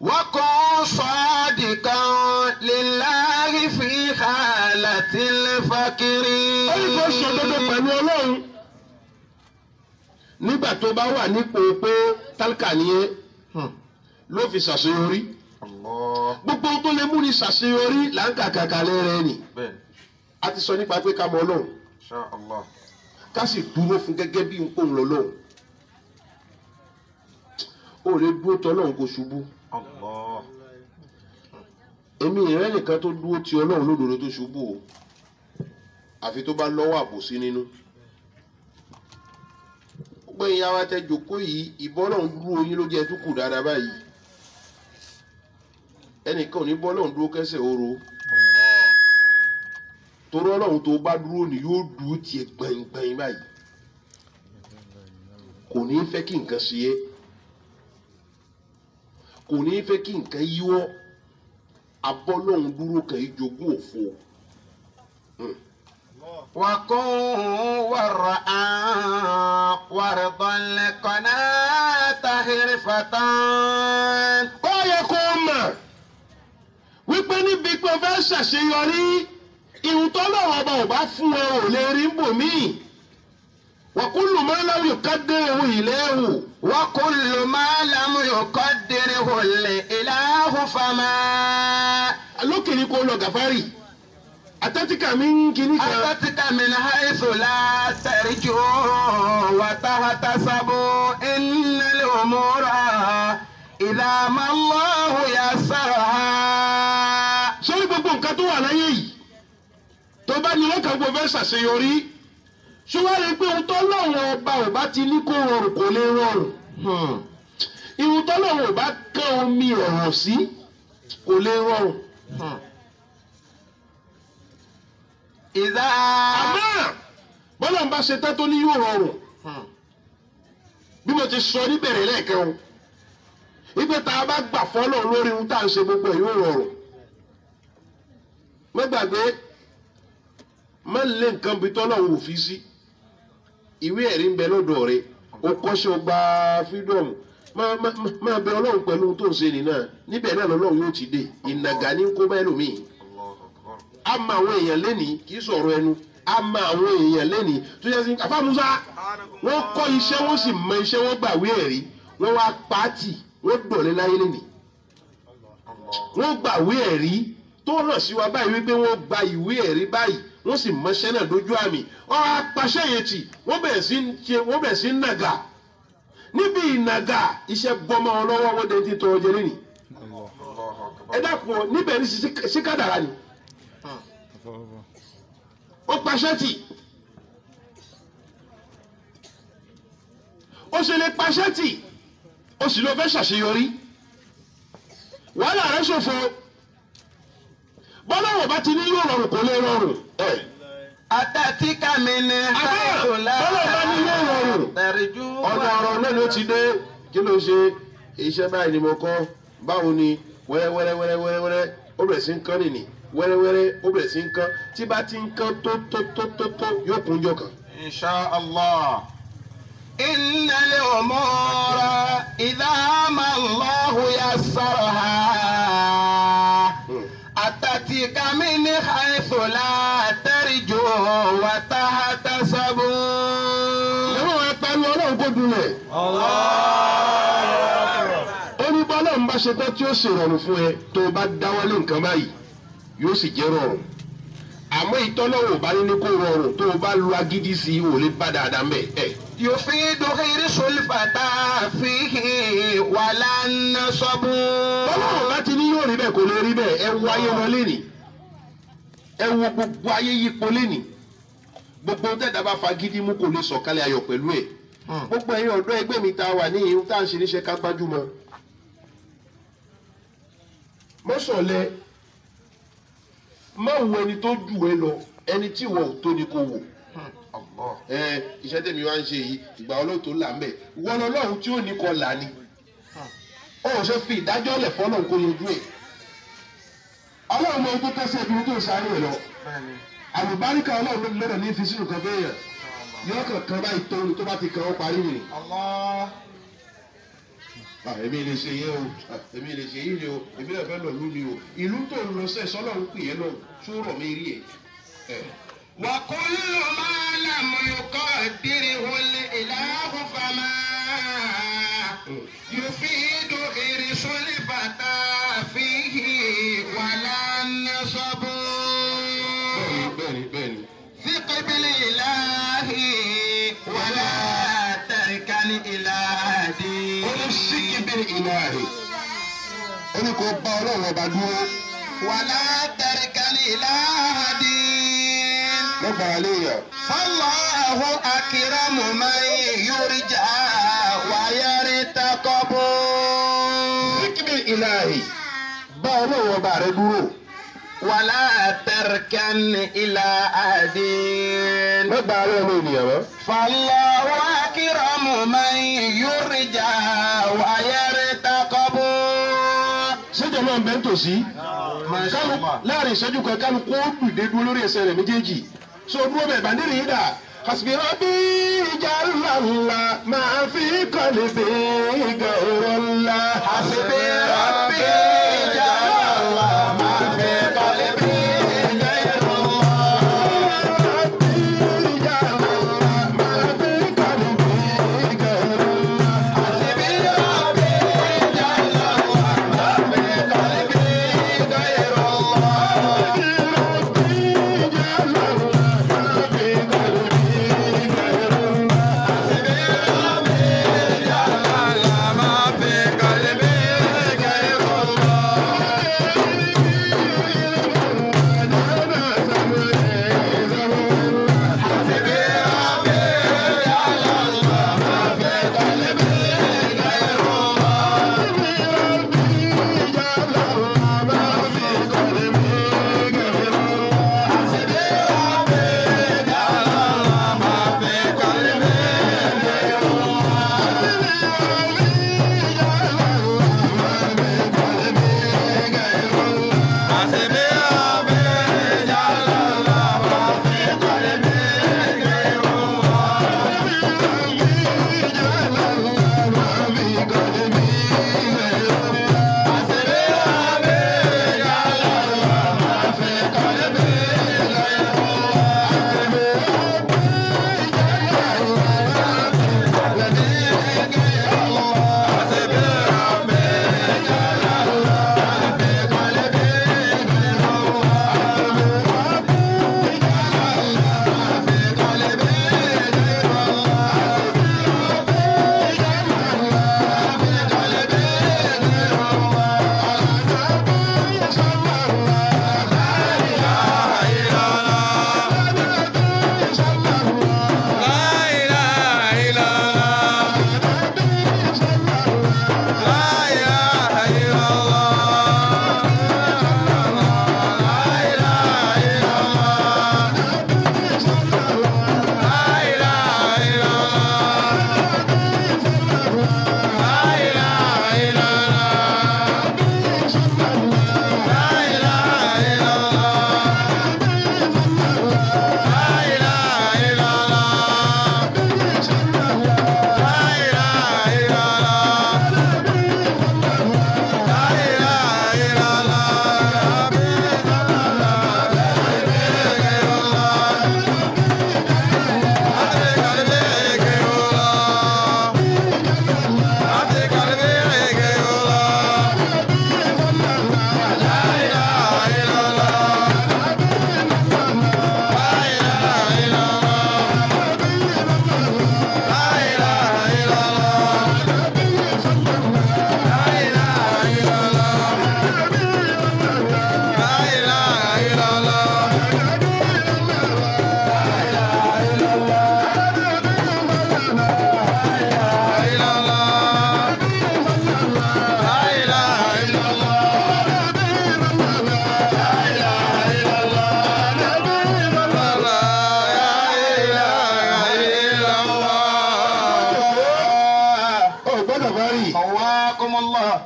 وكن صادقا لله في حالة الفقر. ó ní kó sòdodo pẹ̀lú ọlọ́run nígbà tó bá wà nípò pé tálíkà nìyẹn ló fi ṣàṣeyọrí Allah. gbogbo tó lè mú ni ṣàṣeyọrí là ń kàkàkà lẹ́rẹ̀ẹ́ nì Bẹ́ẹ̀ni. a ti sọ nípa pé ká mọ ọlọ́run Insha Allah. ká sì dúró fún gẹ́gẹ́ bí nǹkan lọ́lọ́run ó lè dúró tọ́lọ́run kó ṣubú Allah. èmi ìrẹ́ nìkan tó dúró ti ọlọ́run lódodo tó ṣubú o àfi tó bá lọ́wọ́ àbòsí nínú gbogbo ìyá wa tẹ jòkó yìí ìbọn ọlọ́run dúró yín ló jẹ́ tó kù dáadáa báyìí ẹnìkan ò ní bọ́ ọlọ́run dúró kẹsẹ̀ oró torí ọlọ́run tó bá dúró ni yóò dúró tiẹ̀ gbẹ̀ngbẹ̀ng báyìí kò ní fẹ́ kí nǹkan ṣe é kò ní fẹ́ kí nǹkan yíwọ́ abọ́lọ́run dúró kàn í jogún òfo. وكن ورعا وارض القناعة حرفة. ó yẹ kó o mọ̀ wípé níbi pé o fẹ́ ṣàṣeyọrí ìhun tó lọ́wọ́ ọba ò bá fún ẹ ò lè rí bòmíì wàkúlù máa ń láwùjọ ká dé ewu ìlẹ́wù. وكل ما لم يقدره الإله فما. lókè ní kó lọ gàfárì àtẹ́tíkà mi ń kíní kan. أتتك من حيث لا ترجو وتحتسب إن الأمور إذا ما الله يسرها. sórí gbogbo nǹkan tó wà láyé yìí tó bá ní lọ́kàn gbogbo fẹ́ ṣàṣeyọrí ṣùgbọ́n pé ohun tó lọ́wọ́ ọba ò bá ti ní kó rọrùn kò lè rọrùn ihun tó lọ́wọ́ ò bá kán omi ọ̀rọ̀ sí kò lè rọrùn. إذا àmọ́ bọ́lá ń bá ṣe tán tó ní yóò rọrùn bí mo ti sọ níbẹ̀rẹ̀ lẹ́ẹ̀kan o ìgbé tá a bá gbà fọ́lọ́ lórí ohun tá à ń ṣe gbogbo ẹ̀ yóò rọrùn má gbàgbé má lé nǹkan bí tọ́lọ́run ò fi sí ìwé ẹ̀rí ń bẹ lọ́dọ̀ rẹ o kọ́ṣẹ́ o gba freedom máa bẹ ọlọ́run pẹ̀lú ohun tó ń ṣe nìyẹn níbẹ̀ náà lọ́lọ́run yóò ti dé ìnàgà ní kó bá ẹlòmíì Allahu akbar. a mọ àwọn èèyàn lẹ́nìí kì í sọ̀rọ̀ ẹnu a mọ àwọn èèyàn lẹ́nìí tó yẹ sí Àfà Musa wọ́n kọ́ iṣẹ́ wọ́n sì mọ iṣẹ́ wọ́n gbàwé ẹ̀rí wọ́n wá pàtì wọ́n dọ̀lẹ́ láyé lẹ́nìí wọ́n gbàwé ẹ̀rí tó hàn sí wa báyìí wípé wọ́n gba ìwé ẹ̀rí báyìí wọ́n sì mọṣẹ́ náà dójú àmì wọ́n á paṣẹ́ yẹn tì wọ́n bẹ̀rẹ̀ sí nàgà níbi ìnàgà iṣẹ́ bọ́mọ wọn lọ́wọ́ wọn dẹ̀ ti tọ́ ọjọ́ lẹ́nìí ẹ dákun níbẹ̀ ní sí kádàrá ni ó paṣẹ́ tì ó ṣe lè paṣẹ́ tì ó sì lọ fẹ́ ṣàṣeyọrí wàhálà rẹ ṣòfò bọ́lá wọ̀ bá ti ní yóò rọrùn kò lè rọrùn. Atatika min haythu la tarju. ọ̀dọ̀ ọ̀rọ̀ náà ló ti dé kí ló ṣe iṣẹ́ báyìí ni mo kọ́ báwo ni wẹ́rẹ́wẹ́rẹ́ ó bẹ̀rẹ̀ sí ń kán nìní wẹ́rẹ́wẹ́rẹ́ ó bẹ̀rẹ̀ sí ń kán tí bá ti ń kán tó yóò kún jọ kan. Insha Allah. Innal umura idha ma Allahu yassaraha. Atatika min haythu la tarju wa tahtasabu. Lọ́wọ́ ẹ pẹ̀lú ọlọ́run kó dunlẹ̀. Ó ní bọ́lá ń bá ṣe tán tí ó ṣe rọrùn fún ẹ tó o bá dáwọ́lé nǹkan báyìí yóò sì jẹ́ rọrùn. Àmọ́ ìtọ́lọ́wọ̀ bá ní kó rọrùn tó o bá lu agídí sí i ò lè bá dáadáa mẹ́ ẹ̀. Yufidu hirsul fata fihi wala nasabu. Bọ́lá bá ti ní yóò rí bẹ́ẹ̀ kò lè rí bẹ́ẹ̀ ẹ wo ayé wọn lénìí ẹ wo gbogbo ayé yípo lénìí gbogbo tẹ̀dá bá fagídí mú kò lè sọ̀kalẹ̀ ayọ̀ pẹ̀lú ẹ̀ gbogbo ẹ̀yin ọ̀dọ́ ẹgbẹ́ mi ta wà ní ìhun tá à ń ṣe níṣẹ́ ká gbájúmọ́ mọ́sọ̀lẹ́ má wo ẹni tó jù ẹ lọ ẹni tí ìwọ ò tó ni kò wò iṣẹ́ tèmi wá ń ṣe yìí ìgbà ọlọ́tò là ń bẹ̀ wọ́n ọlọ́run tí ó ní kọ là ni ó ṣe fi ìdájọ́ lẹ̀ fọ́nà kó yanjú ẹ̀ ọlọ́run mọ ojú tẹ́sẹ̀ ibi tó sáré rẹ̀ lọ àlùbáríkà ọlọ́run lọ́dọ̀ ní fi sínú kan fẹ́ yàn yọ kankan báyìí tó ní tó bá ti kàn ó parí nìyí. èmi lè ṣe yẹn o èmi lè ṣe yìí ni o èmi lè fẹ́ lọ lú ni o ìlú tó ń lọ sẹ́ sọ́lọ́ ń pè é lọ tó rọ̀ mí rí ẹ̀. Wa kullu ma lam yuqaddirhu al-ilahu fama yufidu hirsul fata fihi wala nasabu. bẹ́ẹ̀ni. Thiq bil-ilahi wala tarkan ila din. ó ní síkì bil ilahi ó ní kó bá ọlọ́run ọba dúró. Wala tarkan ila din. lọ́gbàrá léèyàn. Fallahu akramu man yurja wa yartaqabu. síkì bil ilahi bá ọlọ́run ọba rẹ dúró. Wala tarkan ila adin. lọ́gbàrá ọmọ ènìyàn mọ́. Fallahu akramu man yurja wa yartaqabu. sẹ́jọ̀ náà bẹ́ẹ̀ tòsí. láàrin ìṣẹ́jú kan kálukú ó dùdé dúró lórí ẹsẹ̀ rẹ̀ méjèèjì. so dúró bẹ́ẹ̀ bá nílùú yìí dà. hasbi rabbi jalla máa fi qalbi gairullah. Hasbi rabbi jalla máa fi qalbi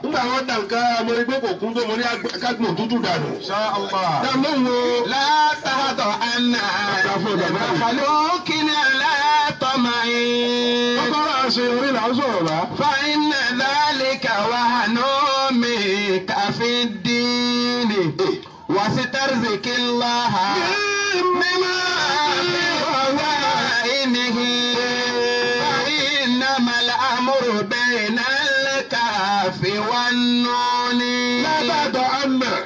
nígbà wọn dà nǹkan mo ní pé kò kún tó mo ní kágbọ̀n tútù dànù. Insha Allah. dá lóhùn o. لا تخضعن لمخلوق على طمع kọ́kọ́rọ́ àṣeyọrí là ń sọ̀rọ̀ bá. فإن ذلك وهن منك في الدين واسترزق الله بما في خزائنه فإنما الأمر بين الكاف والنون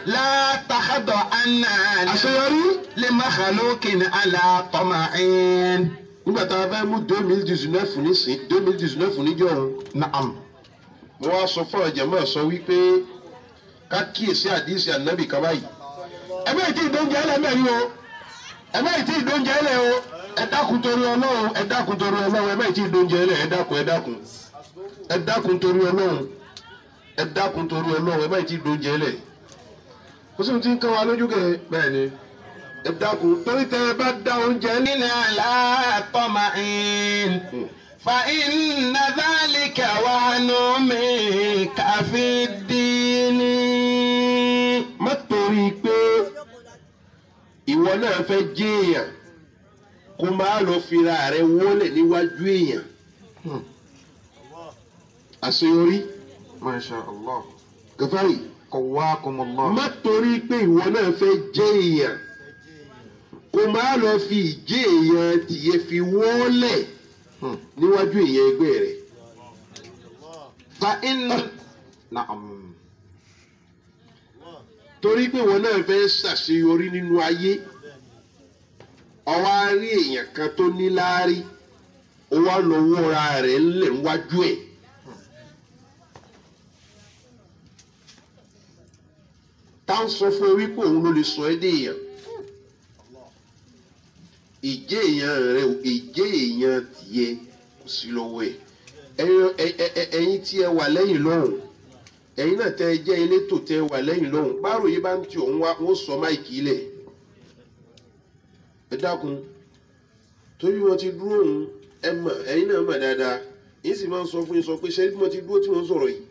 لا تخضعن àṣeyọrí. لمخلوق على طمع. nígbà tá a fẹ́ mú 2019 nísìn 2019 níjọ́ òun. نعم. mo wá sọ fún ọjà máa sọ wípé ká kíyèsí àdìsí ànábì kan báyìí. ẹ bẹ́ẹ̀ tí ìdóúnjẹ ẹlẹ́ mẹ́rin o ẹ bẹ́ẹ̀ tí ìdóúnjẹ ẹlẹ́ o ẹ dákun torí ọlọ́run ẹ dákun torí ọlọ́run ẹ bẹ́ẹ̀ tí ìdóúnjẹ ẹlẹ́ ẹ dákun ẹ dákun ẹ dákun torí ọlọ́run ẹ dákun torí ọlọ́run ẹ bẹ́ẹ̀ tí ìdóúnjẹ ẹlẹ́ kó sì ti ń kán wa lójú kẹ bẹ́ẹ̀ ni ẹ dákun torí tẹ ẹ bá dá oúnjẹ ẹlẹ́. على طمع فإن ذلك وهن منك في الدين. má torí pé ìwọ náà fẹ́ jẹ́ èèyàn kó máa lọ fira rẹ wọlé níwájú èèyàn. àṣeyọrí ما شاء الله. Gàfárì قواكم الله. má torí pé ìwọ náà fẹ́ jẹ́ èèyàn kó máa lọ fi ìjẹ́ èèyàn tìyẹ fi wọlé níwájú èèyàn ẹgbẹ́ rẹ̀. فإن نعم. torí pé ìwọ náà fẹ́ ṣàṣeyọrí nínú ayé ọwọ́ á rí èèyàn kan tó ní láárí ó wá lọ wọ́ra rẹ̀ ńlẹ̀ níwájú ẹ̀. tá ń sọ fún ẹ wípé òun ló lè sọ ẹ́ dé èèyàn. ìjẹ́ èèyàn rẹ ìjẹ́ èèyàn tiẹ̀ kò sí lọ́wọ́ ẹ̀. ẹ̀yin tí ẹ wà lẹ́yìn lọ́hùn ẹ̀yin náà tẹ́ ẹ jẹ́ elétò tẹ́ ẹ wà lẹ́yìn lọ́hùn báàrò yìí bá ń ti òun wá wọ́n sọ máìkì lẹ̀. ẹ dákun torí wọn ti dúró òun ẹ mọ̀ ẹ̀yin náà mọ̀ dáadáa yìí sì máa ń sọ fún yín sọ pé ṣé bí mo ti dúró tí mo ń sọ̀rọ̀ yìí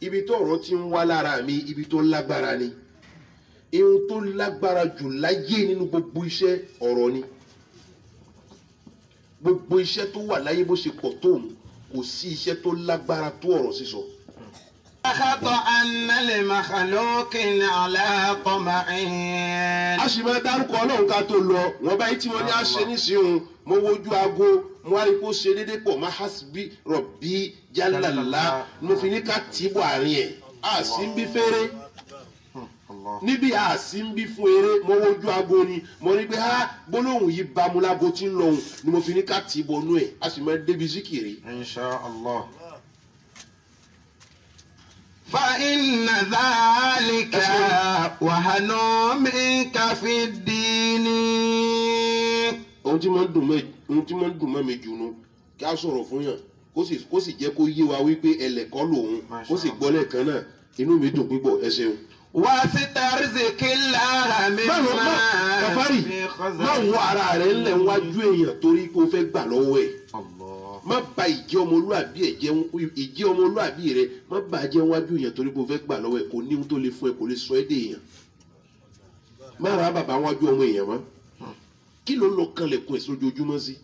ibi tó ọ̀rọ̀ ti ń wá lára mi ibi tó lágbára ni ihun tó lágbára jù láyé nínú gbogbo iṣẹ́ ọ̀rọ̀ ni gbogbo iṣẹ́ tó wà láyé bó ṣe pọ̀ tó òun kò sí iṣẹ́ tó lágbára tó ọ̀rọ̀ sísọ. خطأن لمخلوق على طمع. a sì máa dárúkọ ọlọ́run ká tó lọ wọn báyìí tí wọ́n ní àṣẹ nísìnyìí mo wojú aago mo wá rí kó ṣe déédéé pọ̀ má hasbi rọ̀bì jálàlá mo fi ní ká tìbọ̀ àárín ẹ̀ a sì ń bí fẹ́rẹ́ níbi a sì ń bí fún eré mo wojú aago ni mo ní pé gbólóhùn yìí bámu lágo tí ń lọhùn ni mo fi ní ká tìbọ̀ nú ẹ̀ a sì máa débi síkìrì. إن شاء الله. فإن ذلك وهن منك في الدين. ohun tí máa ń dùn mọ́ mi jù nu kí a sọ̀rọ̀ fún yàn kó sì jẹ́ kó yé wa wípé ẹlẹ́kọ́ lòun kó sì gbọ́ lẹ́ẹ̀kan náà inú mi dùn púpọ̀ ẹ ṣeun. واسترزق الله مما Gàfárì má wọ ara rẹ̀ ńlẹ̀ wájú èèyàn torí pé o fẹ́ gbà lọ́wọ́ ẹ̀. الله. má bà ìjẹ́ ọmọlúàbí ẹ̀ jẹ́ ìjẹ́ ọmọlúàbí rẹ̀ má bà á jẹ́ wájú èèyàn torí pé o fẹ́ gbà lọ́wọ́ ẹ̀ kò ní ohun tó lè fún ẹ kò lè sọ ẹ́ dé èèyàn. má ra bàbá wájú ọmọ èèyàn mọ́ kí ló ń lọ kanlẹ̀kùn ẹ̀ sójoojúmọ́ sí.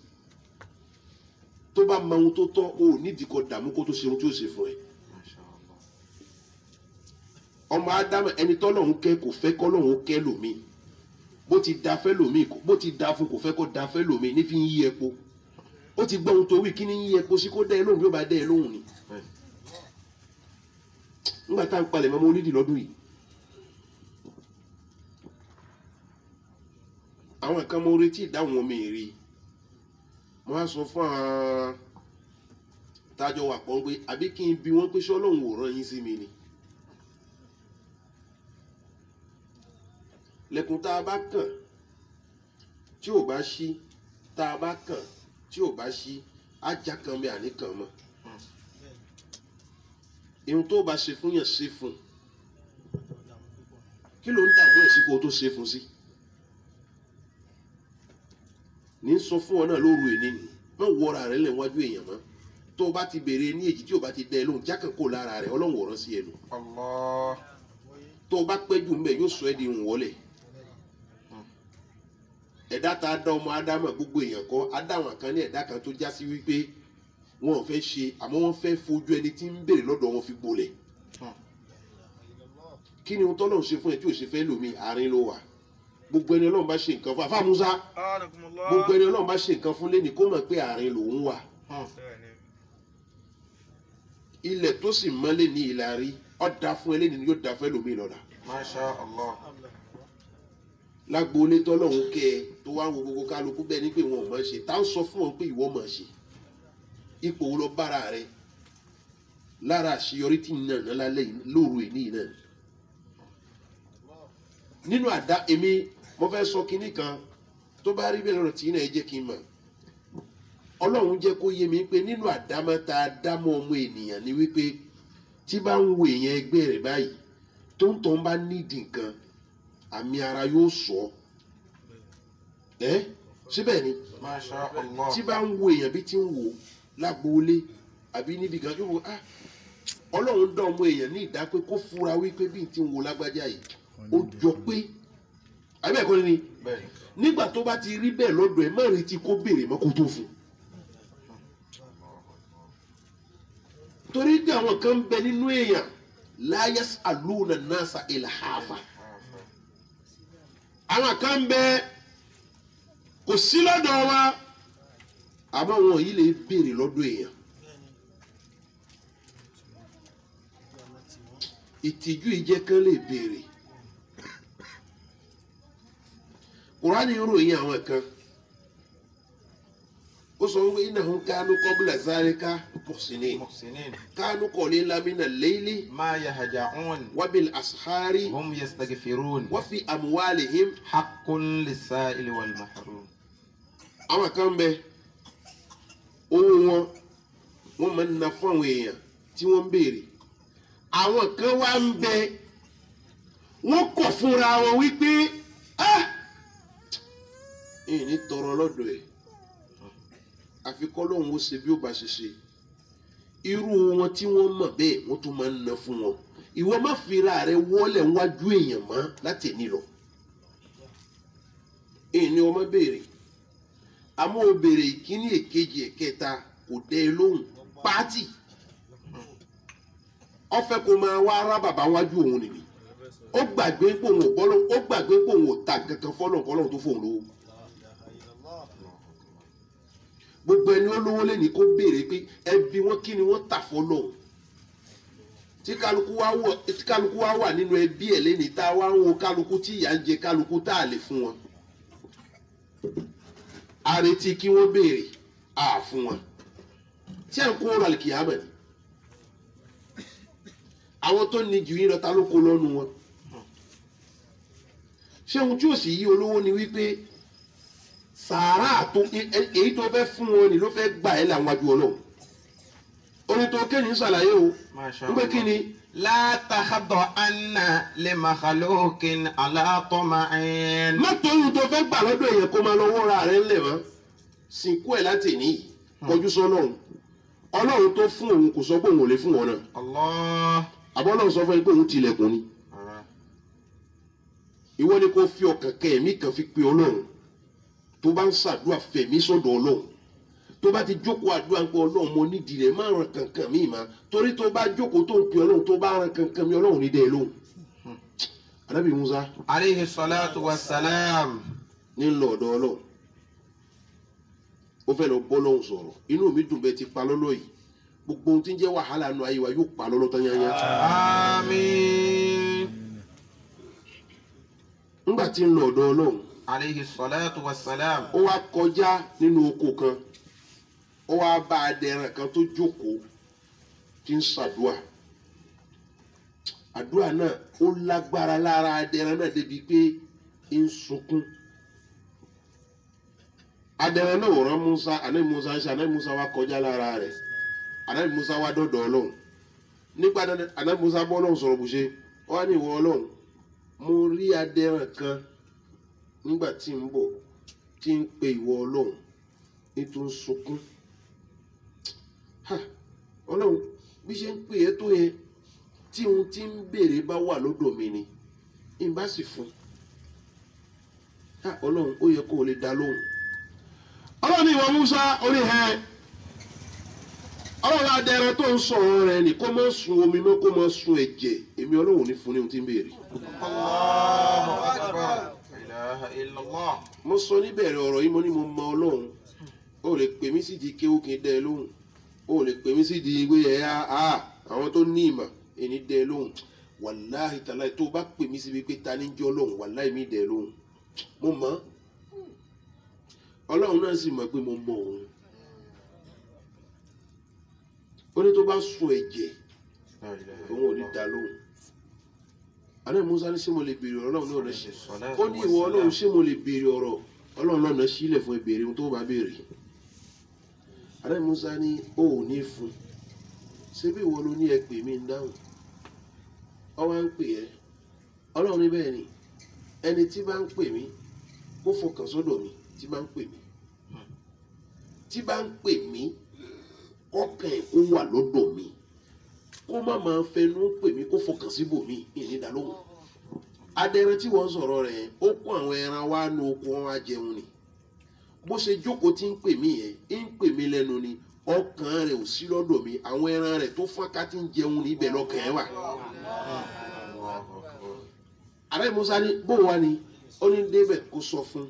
tó bá mọ ohun tó tọ́ o ò nídìí kó dààmú kó tó ṣe ohun tí ó ṣe fún ẹ. ما شاء الله. ọmọ ádámù ẹni tọ́lọ́hún kẹ́ kò fẹ́ kọ́lọ́hún kẹ́ lòmíì bó ti da fẹ́ lòmíì bó ti da fún kò fẹ́ kó da fẹ́ lòmíì ní fi ń yí epo ó ti gbọ́ ohun tó wí kí ni ń yí epo sí kó dẹ́ ẹ lóhùn bí ó bá dẹ́ ẹ lóhùn ni. nígbà tá à ń palẹ̀ mọ́ Mọ́lídì lọ́dún yìí àwọn kan mo retí ìdáhùn omi rí mo á sọ fún àwọn tájọ wà pọ̀ pé àbí kí n bi wọ́n pé ṣọ́lọ́hún ò rán yín sí mi ni. lẹ́kùn tá a bá kàn tí ò bá ṣí tá a bá kàn tí ò bá ṣí ajá kan bí àní kan mọ́. ihun tó bá ṣe fún yàn ṣe fún kí ló ń dààmú ẹ̀ sí kó o tó ṣe fún sí. ní sọ fún ọ náà lóru èní ni má wọra rẹ lẹ̀ wájú èèyàn mọ́ tó o bá ti béèrè ní èjì tí o bá ti dẹ ẹ lóhùn jákè kó lára rẹ̀ Ọlọ́run ò rán sí ẹnu Allah. tó o bá pẹ́ jù mbẹ̀ yóò sọ ẹ́ di ìhùn wọlé ẹ̀dá tá a dá ọmọ ádámà gbogbo èèyàn kọ́ ádámà kan ní ẹ̀dá kan tó já sí wípé wọn ò fẹ́ ṣe àmọ́ wọ́n fẹ́ fojú ẹni tí ń béèrè lọ́dọ̀ wọn fi gbolẹ̀ kí ni ohun tọ́lọ́run ṣe fún ẹ tí ò ṣe fẹ́ lòmí àárín ló wà gbogbo ẹni Ọlọ́run bá ṣe nǹkan fún afá Musa gbogbo ẹni Ọlọ́run bá ṣe nǹkan fún lẹ́ni kó mọ̀ pé àárín lòun wà ilẹ̀ tó sì mọ́lé ní ìlàrí ọ̀dà fún ẹlẹ́ni ni yóò dà fẹ́ lòmí lọ́la Masha Allah. lágboolé tọ́lọ́run kẹ́ ẹ tó wá ń wo gbogbo kálukú bẹ́ẹ̀ ni pé wọn ò máa ṣe tá ń sọ fún wọn pé ìwọ máa ṣe ipò wo lọ bára rẹ lára àṣeyọrí tí ń nàná lálẹ́ yìí lóru èní náà nínú àdá èmi mo fẹ́ sọ kinní kan tó bá rí bẹ́ẹ̀ lọ́rọ̀ tí náà ẹ jẹ́ kí n mọ̀ Ọlọ́run jẹ́ kó yé mi pé nínú àdámọ́ tá a dámọ́ ọmọ ènìyàn ni wípé tí bá ń wo èèyàn ẹgbẹ́ rẹ̀ báyìí tó ń tọ́ ń bá nídìí nǹkan àmì ara yóò sọ ẹ́ síbẹ̀ ni Masha Allah. tí bá ń wo èèyàn bí tí ń wò lágboolé àbí níbi kan tó wò Ọlọ́run dá ọmọ èèyàn ní ìdá pé kó fura wípé bí tí ń wo lágbájá yìí ó jọ pé àbí ẹ̀kọ́ ni Bẹ́ẹ̀ni. nígbà tó bá ti rí bẹ́ẹ̀ lọ́dọ̀ ẹ̀ má retí kó béèrè mọ́ kó tó fún torí pé àwọn kan ń bẹ nínú èèyàn la yas'aluna nasa ilhafa àwọn kan ń bẹ kò sí lọ́dọ̀ wa àmọ́ wọn yìí lè béèrè lọ́dọ̀ èèyàn ìtìjú ìjẹ́ kan lè béèrè Kùránì ròyìn àwọn kan ó sọ wípé innahum kanu qabla zalika muhsinin Muhsinin. kanu qalilan mina al-layli Ma yahja'un. wa bil ashari Hum yastaghfirun. wa fi amwalihim Haqqun lis-sa'ili wal mahrum. àwọn kan bẹ owó wọn máa ń na fún àwọn èèyàn tí wọ́n ń béèrè àwọn kan wá ń bẹ wọ́n kọ̀ fúnra wọn wípé ní tọrọ lọ́dọ̀ ẹ̀ àfi kọ́ lóhùn ó ṣe bí ó bá ṣe ṣe irú wọn tí wọ́n mọ̀ bẹ́ẹ̀ wọ́n tún máa ń na fún wọn ìwọ má fira rẹ wọlé wájú èèyàn mọ́ láti ẹni lọ ní ọmọ béèrè àmọ́ ó béèrè ìkíní èkejì ẹ̀kẹta kò dẹ ẹ lóhùn pátì ó fẹ́ kó máa wá rá bàbá wájú òun nìyí ó gbàgbé pé òun ò bọ́lọ́ ó gbàgbé pé òun ò ta kankan fọ́lọ́ kọ́lọ́ tó fóun lówó gbogbo ẹni olówó lẹ́ni kó béèrè pé ẹbí wọn kí ni wọ́n tà fọ́lọ́ tí kálukú wá wà nínú ẹbí ẹ̀ lẹ́ni tá a wá ń wo kálukú tí ìyà ń jẹ kálukú tá a lè fún wọn a retí kí wọ́n béèrè a fún wọn tí à ń kó ọ̀rọ̀ àlìkìyàmẹ̀ ni àwọn tó ní jù yín lọ ta ló kó lọ́nu wọn ṣé ohun tí ò sì yí olówó ni wípé sàárà tó èyí tó fẹ́ fún wọn ni ló fẹ́ gbà ẹ́ làwọn àjò ọlọ́run orin tó kéde ń ṣàlàyé o wípé kí ni. La takhada'anna li makhluqin ala tama'in. má tóyún tó fẹ́ gbà lọ́dọ̀ èèyàn kó máa lọ wọ́ra rẹ̀ ńlẹ̀ mọ́ sìnkú ẹ̀ láti ní kọjú sọ́lọ́run ọlọ́run tó fún òun kò sọ pé òun ò lè fún wọn náà Allah. àbọ́lọ́run sọ fún ẹ pé òun tilẹ̀kùn ni ìwọ ni kò fi ọkàn kẹ ẹ̀mí kan fi pe ọlọ́run tó bá ń ṣàdúrà fẹ̀mí sọ́dọ̀ ọlọ́run tó bá ti jókòó àdúrà ń pé ọlọ́run mo nídìí rẹ̀ má ran kankan mi mà torí tó bá jókòó tó ń pe ọlọ́run tó bá ran kankan mi ọlọ́run ní dẹ́ lóhùn. Ànábì Musa Alayhi salatu wassalam. ní lọ ọ̀dọ̀ ọlọ́run ó fẹ́ lọ bọ́ lọ́hùn sọ̀rọ̀ inú mi dùn bẹ́ẹ̀ ti pa lọ́lọ́ yìí gbogbo ohun tí ń jẹ́ wàhálà nù ayé wa yóò pa lọ́lọ́ tán yányá. Àmín. ńgbà tí ń lọ ọ̀dọ̀ ọlọ́run Alayhi salatu wassalam. ó wá kọjá nínú oko kan ó wá bá adẹran kan tó jókòó tí ń ṣàdúà àdúrà náà ó lágbára lára adẹran náà débi pé ń sunkún adẹran náà ò rán Musa Ànábì Musa ṣe Ànábì Musa wá kọjá lára rẹ̀ Ànábì Musa wá dọ̀dọ̀ ọlọ́run nígbà Ànábì Musa bọ́ ọlọ́run sọ̀rọ̀ bó ṣe ó wá ní ìwọ ọlọ́run mo rí adẹran kan nígbà tí ń bọ̀ tí ń pe ìwọ ọlọ́run nítorí sunkún Ọlọ́run bí ṣe ń pè é tó yẹn tí ohun tí ń béèrè bá wà lọ́dọ̀ mi ni n bá sì fún Ọlọ́run ó yẹ kó o lè dá lóhùn. Ọlọ́run ní ìwọ Musa orí ẹ Ọlọ́run adẹ̀rẹ̀ tó ń sọ̀rọ̀ rẹ̀ ni kó má sun omi mọ́ kó má sun ẹ̀jẹ̀ èmi Ọlọ́run ní fún ní ohun tí ń béèrè. Allahu akbar. La ilaha illallah. Mo sọ níbẹ̀rẹ̀ ọ̀rọ̀ yìí mo ní mo mọ Ọlọ́run ó lè pè mí sí di kéwú kí n dẹ́ ẹ lóhùn ó lè pè mí sí di ìwé ẹ̀ àwọn tó ní ìmọ̀ ẹni dẹ́ ẹ lóhùn wàláhì tàláhì tó bá pè mí síbi pé ta ní jọ́ lóhùn wàláhì mi dẹ́ ẹ lóhùn mo mọ̀ Ọlọ́run náà sì mọ̀ pé mo mọ̀ òun ó ní tó bá sun ẹ̀jẹ̀ òun ò ní dá lóhùn. Ànábì Mùsá ní ṣé mo lè béèrè Ọlọ́run ní ọ̀nà ṣe ó ní ìwọ Ọlọ́run ṣé mo lè béèrè ọ̀rọ̀ Ọlọ́run lọ́nà sílẹ̀ fún ìbéèrè ohun tó bá béèrè. Ànábì Mùsá ní ó ò ní fún ṣé bí ìwọ ló ní ẹ pè mí ń dáhùn ọ wá ń pè ẹ́ Ọlọ́run ní bẹ́ẹ̀ ni ẹni tí bá ń pè mí kó fọkàn sọ́dọ̀ mi tí bá ń pè mí tí bá ń pè mí ọkàn ẹ̀ ó wà lọ́dọ̀ mi kó má máa fẹnu pè mí kó fọkàn síbòmí ìnídàá lóhùn. Adẹ̀rẹ̀ tí wọ́n sọ̀rọ̀ rẹ̀ ó kó àwọn ẹran wá nu oko wọn wá jẹun ni bó ṣe jókòó tí ń pè mí yẹn ń pè mí lẹ́nu ni ọkàn rẹ̀ ò sí lọ́dọ̀ mi àwọn ẹran rẹ̀ tó fọ́nká tí ń jẹun níbẹ̀ lọ́kàn ẹ̀ wà. Ànábì Mùsá ní bó wá ni ó ní débẹ̀ kó sọ fún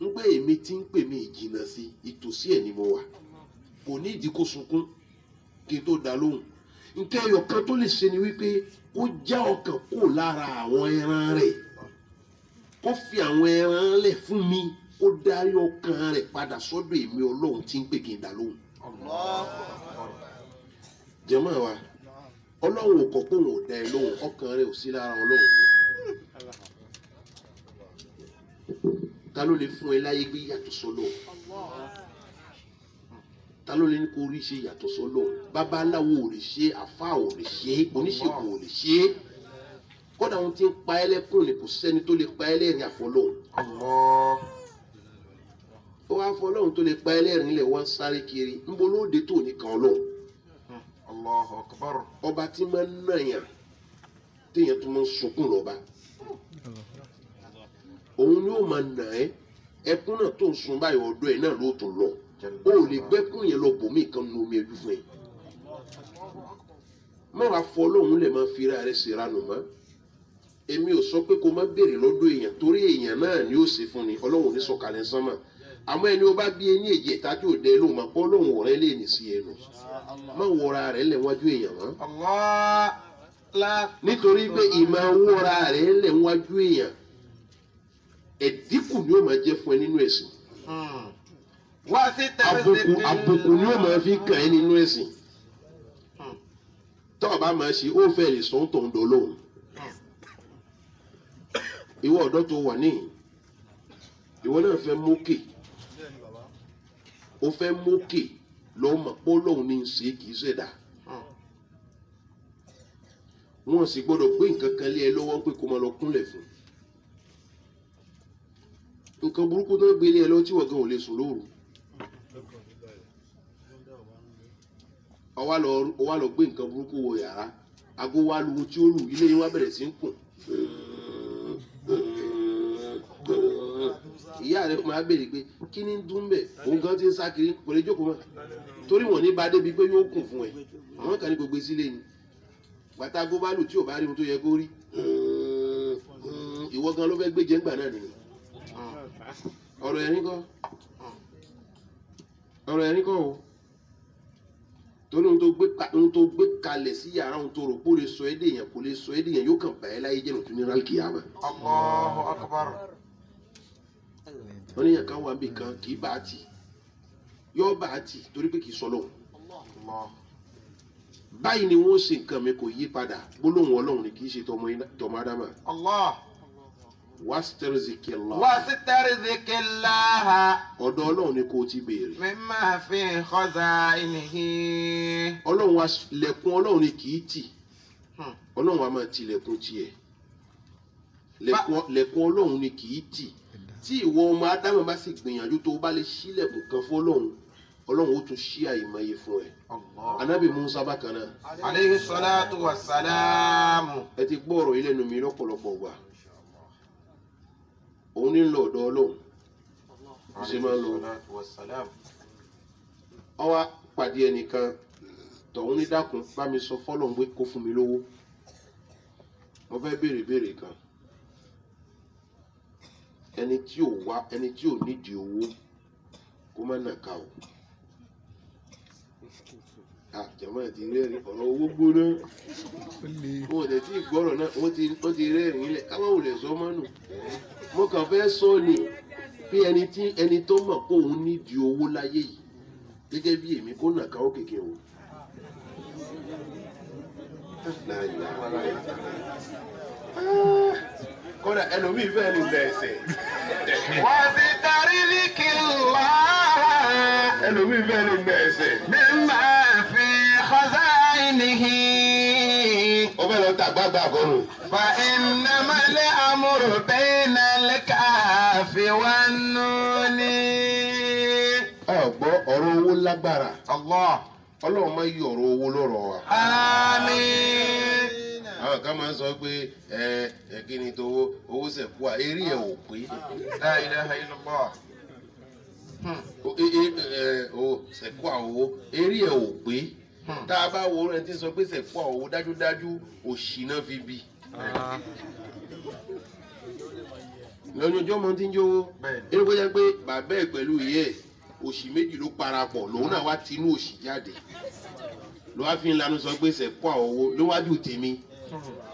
un pé èmi tí ń pè mí ìjìnà sí ìtòsí ẹ̀ ni mo wà kò ní ìdí kó sunkún kí n tó dá lóhùn. Nǹkan ẹyọ kan tó lè ṣe ni wípé kó já ọkàn kó lára àwọn ẹran rẹ̀ kó fi àwọn ẹran lẹ̀ fún mi kó darí ọkàn rẹ̀ padà sọ́dọ̀ èmi Ọlọ́run tí ń pè kí n dá lóhùn. Jàmáà wa Ọlọ́run ò kọ̀ pé òun ò dá ẹ lóhùn ọkàn rẹ̀ ò sí lára Ọlọ́run ni. Ta ló lè fún ẹ láyé gbé yàtọ̀ sọ́lọ́ ta ló lè ní kó rí ṣe yàtọ̀ sọ́lọ́ babaláwo ò lè ṣe àfáà ò lè ṣe oníṣègùn ò lè ṣe kódà ohun tí ń pa ẹ́ lẹ́kùn ni kò sẹ́ni tó lè pa ẹ́ lẹ́rìn àfọlọ́hun. ó wá fọlọ́hun tó lè pa ẹ́ lẹ́rìn lẹ̀ wọ́n sáré kiri ń bo lóde tó nìkan Ọlọ́hun. Allahu akbar. Ọba tí máa ń nàyàn téèyàn tó máa ń sunkún lọ́ba òun ni ó máa nà ẹ́ ẹkún náà tó ń sun báyìí ọ̀dọ̀ ẹ̀ náà ló tún lọ o ò lè gbẹ́kún yẹn lọ bòmí kan nu omi ẹlú fún ẹ. Mẹ́wàá fọ Ọlọ́run lè máa fi ra rẹ̀ ṣe ranù mọ́ èmi ò sọ pé kó má béèrè lọ́dọ̀ èèyàn torí èèyàn náà ni ó ṣe fún ni Ọlọ́run ní sọ̀kalẹ̀ sánmà àmọ́ ẹni ó bá bí ẹni èjì ẹ̀ta tí ò dẹ lóhùn máa pọ́ Ọlọ́run ọ̀rẹ́ lè ní sí ẹnu má wọra rẹ̀ lẹ̀ wájú èèyàn mọ́ nítorí pé ìmọ̀ wọra rẹ̀ lẹ̀ wájú èèyàn ẹ̀dínkù ni ó máa jẹ́ fún ẹ nínú ẹ̀sìn àbùkù ni ó máa fi kàn ẹ́ nínú ẹ̀sìn tọ́ ọ bá máa ṣe ó fẹ́ lè sọ́n tó ń dọ̀ lóhùn ìwọ ọ̀dọ́ tó wà níyìn ìwọ náà fẹ́ mókè ó fẹ́ mókè lọ́wọ́ mọ̀ pé Ọlọ́run ní í ṣe kì í ṣẹ̀dá wọn sì gbọ́dọ̀ gbé nǹkan kan lé ẹ lọ́wọ́ pé kó máa lọ kúnlẹ̀ fún nǹkan burúkú tó ń gbé lé ẹ lọ́wọ́ tí wọ́n gan ò lè sùn lóru ó wá lọ gbé nǹkan burúkú wọ yàrá aago wa lu tí ó lù ilé yín wá bẹ̀rẹ̀ sí ń kùn ìyá rẹ̀ máa béèrè pé kí ni ń dún bẹ̀ òun gan ti ń sá kiri kò lè jókòó mọ́ torí wọ́n ní bá débi pé yóò kùn fún ẹ àwọn kan ní gbogbo sílé ni gbàtà aago bá lù tí ò bá rí ohun tó yẹ kó rí ìwọ gan ló fẹ́ gbé jẹ́ngbà náà nìyẹn ọ̀rọ̀ ẹ̀rín kọ́ o torí ohun tó gbé kalẹ̀ sí yàrá ohun tó rò kó lè sọ ẹ́ dèèyàn kò lè sọ ẹ́ dèèyàn yóò kàn bá ẹ láyé jẹ́ lọ́tún ní rálkìyàmà. Allahu akbar. wọ́n ní yàrá wà bí kan kì í bá a tì yọ́ bá a tì torí pé kì í sọ lọ́hùn. báyìí ni wọ́n ṣe nǹkan mi kò yí padà gbólóhùn Ọlọ́run ni kì í ṣe tọmọ Ádámà. Wastẹrìzìkìlá. Ọ̀dọ̀ Ọlọ́run ni kò ti béèrè. Mimma fi khaza'inihi. Ọlọ́run lẹ̀kùn Ọlọ́run ni kì í tì. Ọlọ́run a máa ti lẹ̀kùn tiẹ̀. Lẹ̀kùn Ọlọ́run ni kì í tì. Tí ìwọ ọmọ Ádámù bá sì gbìyànjú tó bá lè ṣílẹ̀kùn kan fún Ọlọ́run ọlọ́run ó tún ṣí àìmọye fún ẹ. Allah. Ànábì Musa bákan náà Alayhi salatu wa salam. ẹ ti gbọ́ ọ̀rọ̀ yìí lẹ́nu mi lọ́pọ̀lọpọ̀ gbà òun ní lọ ọ̀dọ̀ ọlọ́run ó ṣe máa ń lọ. Alayhi salatu wa salam. Ó wá pàdé ẹnìkan tọ̀hún ní dákun bá mi sọ fọ́lọ́run pé kó fún mi lówó mo fẹ́ béèrè kan ẹni tí ò nídìí owó kó má nà ká o. Jàmọ́ ẹ̀ ti rẹ́rìn ọ̀rọ̀ owó gbóná wọn ò dẹ̀ tí ìgbọ́rọ̀ náà wọ́n ti rẹ́rìn ilẹ̀ káwọn ò lè sọ mọ́nù mo kàn fẹ́ sọ ni pé ẹni tó mọ̀ pé òun nídìí owó láyé yìí gẹ́gẹ́ bí èmi kó nà ká ó kékeré o. Kódà ẹlòmíì fẹ́ẹ́ ní ìgbà ẹsẹ̀. وبطريق الله Ẹlòmíì fẹ́ẹ́ ní ìgbà ẹsẹ̀. مما في خزائنه Ó fẹ́ lọ tà gbàgbà kọ́rùn. فإنما الأمر بين الكاف والنون. Ọ̀gbọ́ ọ̀rọ̀ owó lágbára. الله. Ọlọ́run máa yí ọ̀rọ̀ owó lọ́rọ̀ wa. آمين. Àwọn kan máa ń sọ pé kí ni tó owó sẹ̀kú à eré ẹ̀ ò pé. لا إله إلا الله. Sẹ̀kú à owó eré ẹ̀ ò pé. Tá a bá wo rẹ̀ tí sọ pé sẹ̀kú à owó dájúdájú òṣì náà fi bí. Lọ́jọ́ ọjọ́ mọ́ tí ń jówó. Eré kó jẹ́ pé bàbá ẹ̀ pẹ̀lú ìyá ẹ̀ òṣì méjì ló parapọ̀ lòun náà wá tinú òṣì jáde. Ló wá fi ń lanu sọ pé sẹ̀kú à owó lówájú tèmi.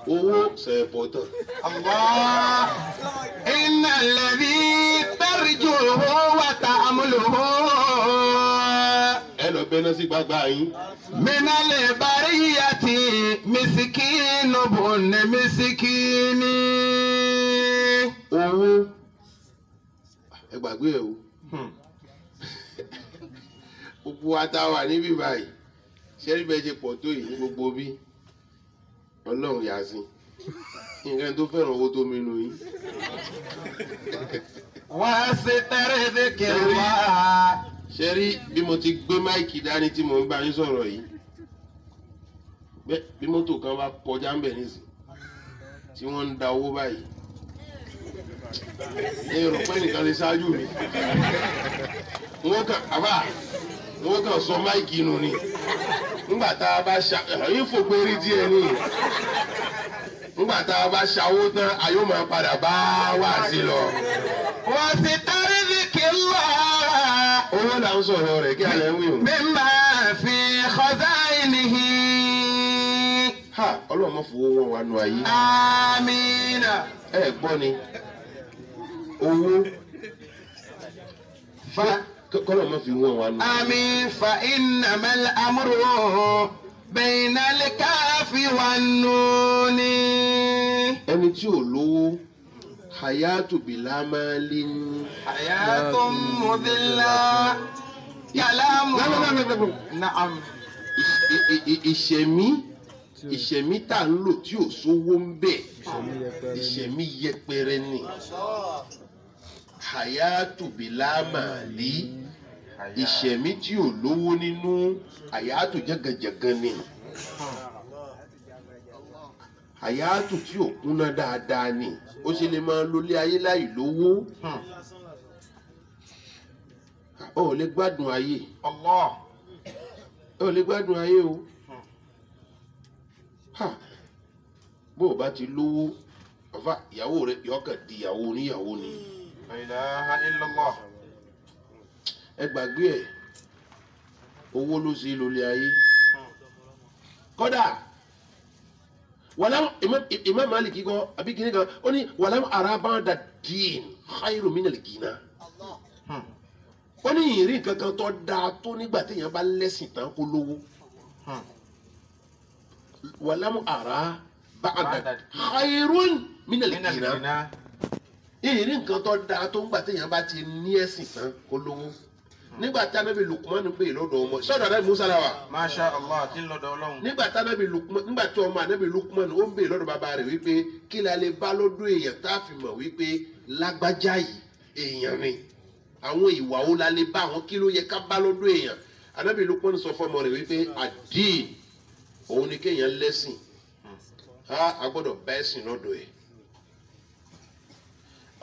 Owó c'est important. الله. إن الذي ترجوه وتأمله Ẹ lọ bẹ náà sí gbàgbà yín. من البرية مسكين بن مسكين. Owó ẹ gbàgbé ẹ o. Gbogbo wa tá a wà níbí báyìí ṣẹ́rí bẹ́ẹ̀ ṣe pọ̀ tó yìí ní gbogbo bí Ọlọ́run yà sí nǹkan tó fẹ́ràn owó tó mi nù yín. واسترزق الله. Ṣẹ́rí bí mo ti gbé máìkì dání tí mo ń bá yín sọ̀rọ̀ yìí bí mọ́tò kan bá kọjá ń bẹ̀ nísìn tí wọ́n ń da owó báyìí èrò pé nìkan lè ṣáájú mi wọ́n kàn sọ máìkì nù ni nígbà tá a bá yín fògbérí díẹ̀ ni nígbà tá a bá ṣàwó tán a yóò máa padà bá wá sí lọ. واسترزق الله. Owó là ń sọ̀rọ̀ rẹ̀ kí alẹ́ ń wí o. مما في خزائنه. Ọlọ́run mọ̀ fowó wọn wà nù ayé. آمين. Ẹ gbọ́ ni owó kọ́lọ̀ mọ̀ fi wọ́n wà nù. آمين. فإنما الأمر بين الكاف والنون. Ẹni tí ò lówó hayatu bilamalin. حياة مذلة. كلام. نعم. Ìṣẹ̀mí tá à ń lò tí ò sówó ń bẹ̀ ìṣẹ̀mí yẹpẹrẹ ni hayatu bilamali ìṣẹ̀mí tí ò lówó nínú hayatu jẹ́gànjẹ̀gàn ni hayatu tí ò kúnná dáadáa ni ó ṣe lè máa lólé ayé láì lówó ó lè gbádùn ayé الله. ó lè gbádùn ayé o. Bó o bá ti lówó ọ̀fà ìyàwó rẹ yọkàn di ìyàwó oníyàwó ni. لا إله إلا الله. Ẹ gbàgbé ẹ̀ owó ló ṣe lólé ayé. Kódà wàlámù Imam Malik kọ́ àbí kìíní kan ó ní wàlámù arábàdà dín khairu minal gina. Ó ní ìrìn kankan tó dáa tó nígbà téèyàn bá lẹ́sìn tán kó lówó. Wàlámù arábàdà khairun minal gina. Ìrìn nǹkan tó dáa tó ń gbà téèyàn bá ti ní ẹ̀sìn tán kó lówó. Nígbà tí Ànábì Lukman gbé lọ́dọ̀ ọmọ sọ́dọ̀ Ànábì Musa la wà. ما شاء الله. tí ń lọ́dọ̀ Ọlọ́run. Nígbà tí ọmọ Ànábì Lukman ó ń bè lọ́dọ̀ bàbá rẹ̀ wípé kí la lè bá lọ́dọ̀ èèyàn tá a fi mọ̀ wípé lágbájá yìí èèyàn ni àwọn ìwà wo la lè bá àwọn kí ló yẹ ká bá lọ́dọ̀ èèyàn Ànábì Lukman sọ fọmọ rẹ̀ wípé àdín òun ni kéèyàn lẹ́sìn a gbọ́dọ̀ bá ẹ̀sìn lọ́dọ̀ ẹ̀.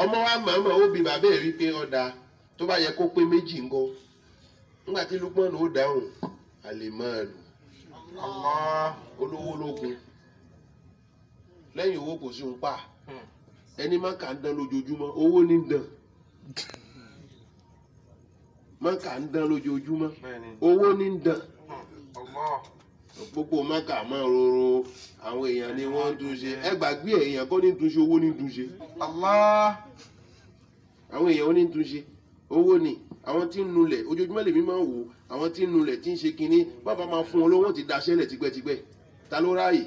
ọmọ wa màmá ó bi bàbá ẹ̀ wípé ọ̀dà tó bá yẹ kó pé méjì ńkọ́ nígbà tí Lukman ó dáhùn àlè máa lù olówó lógun lẹ́yìn owó kò sí òun pa ẹni má kà ń dán lójoojúmọ́ owó ní ń dán má kà ń dán lójoojúmọ́ owó ní ń dán gbogbo maka máa roro àwọn èèyàn ni wọ́n ń tún ṣe ẹ gbàgbé èèyàn kọ́ ní tún ṣe owó ní tún ṣe àwọn èèyàn ní tún ṣe owó ni àwọn tí ń nulẹ̀ ojoojúmọ́ lèmi máa ń wò àwọn tí ń nulẹ̀ tí ń ṣe kinní bàbá máa fún wọn lówó ti daṣẹ́lẹ̀ tipẹ́tipẹ́ ta ló ráàyè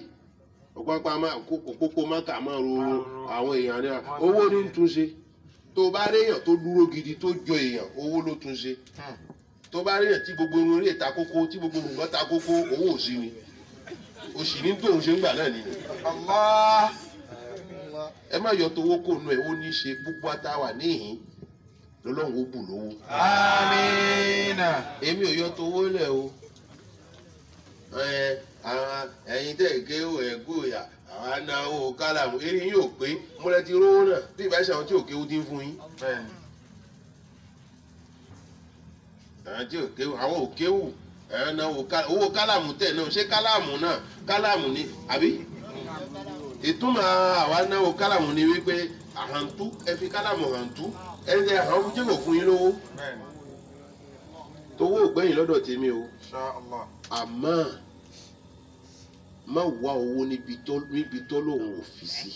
ọ̀pọ̀pọ̀ òpópó maka máa roro àwọn èèyàn ni owó ní tún ṣe tó bá réèyàn tó dúró gidi tó jọ èèyàn owó ló tún ṣe tó bá rí ẹ̀ tí gbogbo irun orí ìta kókó tí gbogbo nǹkan ta kókó owó ò sí ni òsì ní tóun ṣe ń gbà náà nìyẹn. ẹ má yọ tówó kò nù ẹ ó ní í ṣe gbogbo àtàwà níhìn lọ́lọ́run ó bù lówó. Amina. èmi ò yọ tówó lẹ̀ o ẹ̀yin tẹ̀ gé ẹ̀gúnyà àwọn anáwó kálàmù eré yín ò pé mọ́lẹ́ ti rówó náà bí ìbáṣe àwọn tí ò kéwú ti ń fún yín. àwọn òkéwù owó kálàmù tẹ̀ náà ṣé kálàmù náà kálàmù ni àbí ìtumọ̀ àwa náwó kálàmù ni wípé àhàntú ẹ fi kálàmù hàntú ẹni tẹ àwọn fún jẹ́kọ̀ fún yín lówó tówó ògbẹ́yìn lọ́dọ̀ tèmi o àmọ́ má wá owó níbi tó lòun ò fi sí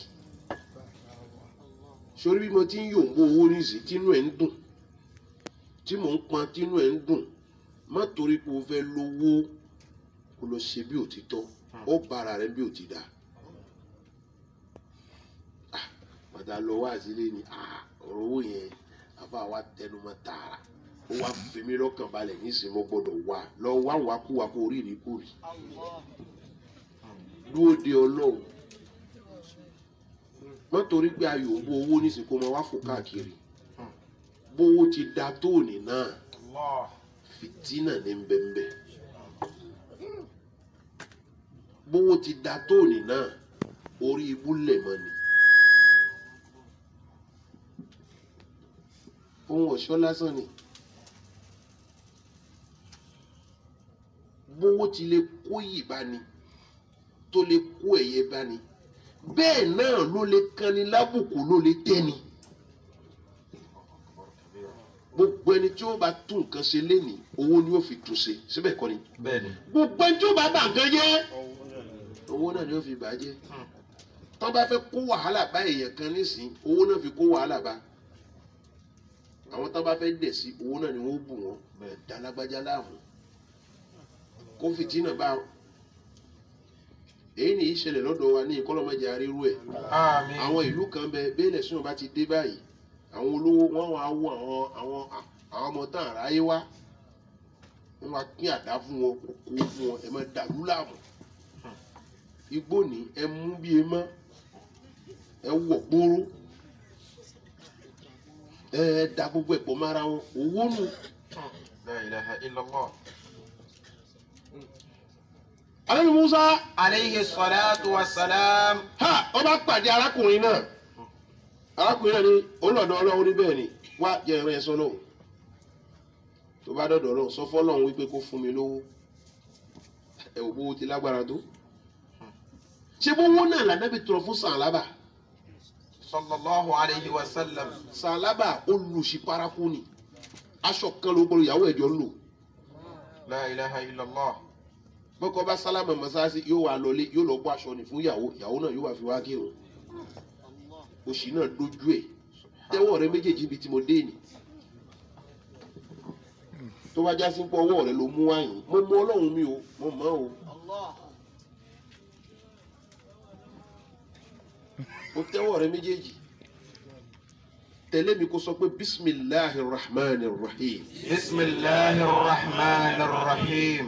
sórí bí mo ti ń yòǹbó owó nísìsiyìí tínú ẹ̀ ń dùn tí mò ń pọn tínú ẹ̀ ń dùn má torí pé o fẹ́ lówó kó lọ ṣe bí òtítọ́ ó bára rẹ bí òtítà padà lọ wá sílé ni ọ̀rọ̀ owó yẹn àbá wa tẹnumọ́ tààrà ó wá fèmí lọ́kàn balẹ̀ nísìnyí mo gbọ́dọ̀ wá lọ wá wákúwá kó rí ìrìkúrì dúró de Ọlọ́run má torí pé ayò ń bó owó nísìnyí kó máa wá fò káàkiri bówó ti da tóòní náà fìtínà ní bẹ́ẹ̀nbẹ́ bówó ti da tóòní náà orí ibú lẹ̀ mọ́ ni ohun ọ̀ṣọ́ lásán ni bówó ti lè kó yìí bá ni tó lè kó ẹ̀yẹ bá ni bẹ́ẹ̀ náà ló lè kanni lábùkù ló lè tẹ́ni. Gbogbo ẹni tí ó bá tún nǹkan ṣe lénìí owó ni ó fi tún ṣe síbẹ̀ kọ́ ni. Bẹ́ẹ̀ni. Gbogbo ẹni tí ó bá bà nǹkan jẹ́ owó náà ni ó fi bàjẹ́. Tó bá fẹ́ kó wàhálà bá èèyàn kan nísìnyí owó náà fi kó wàhálà bá. Àwọn tó bá fẹ́ dẹ̀ sí owó náà ni wọ́n bù wọ́n dá lágbájá láàmú. Kó fìtínà bá wọn. Èyí ni ìṣẹ̀lẹ̀ lọ́dọ̀ wa ní ìkọlọ́mọdé arírú ẹ̀. Àwọn ìlú kan bẹ bẹ́ẹ̀lẹ̀ sínú bá ti dé báyìí àwọn olówó wọn wá wọ àwọn ọmọ tán àráyé wá wọn wá pín àdá fún wọn kó fún wọn ẹ má dàlú láàmú igbó ní ẹ mú bí ẹ mọ ẹ wọ gbóró ẹ da gbogbo ẹ̀pọ̀ mára wọn owó nù. La ilaha illallah. Ànábì Musa Alayhi salatu wa salam. Wọ́n bá pàdé arákùnrin náà ni olọ́dọ̀ Ọlọ́run ní bẹ́ẹ̀ ni wá jẹ ẹ̀rọ ẹ̀ sọ́lọ́hún tó bá dọ̀dọ̀ Ọlọ́run sọ fọ́lọ́hún wípé kó fún mi lówó ẹ̀ wò bó ti lágbára tó ṣé bówó náà lànàbì tọrọ fún Sàlábà Sallallahu alayhi wa sallam. Sàlábà olùsíparakú ni aṣọ kan ló gbọ́dọ̀ ìyàwó ẹ̀jọ̀ ń lò. La ilaha illallah. Bọ́kọ bá sálámà mọ́sáàsì yóò wá lọlé yóò lọ bọ́ aṣọ ni fún ìyàwó náà yóò wá fi wá kírun òṣì náà dojú ẹ̀ tẹ́wọ́ rẹ méjèèjì ibi tí mo dé ni tó bá já sí pọ̀ ọwọ́ rẹ ló mú wáyìn mo mọ Ọlọ́run mi o mo mọ̀ o ó tẹ́wọ́ rẹ méjèèjì tẹ̀lé mi kó sọ pé bismillahir rahmanir rahim. Bismillahir rahmanir rahim.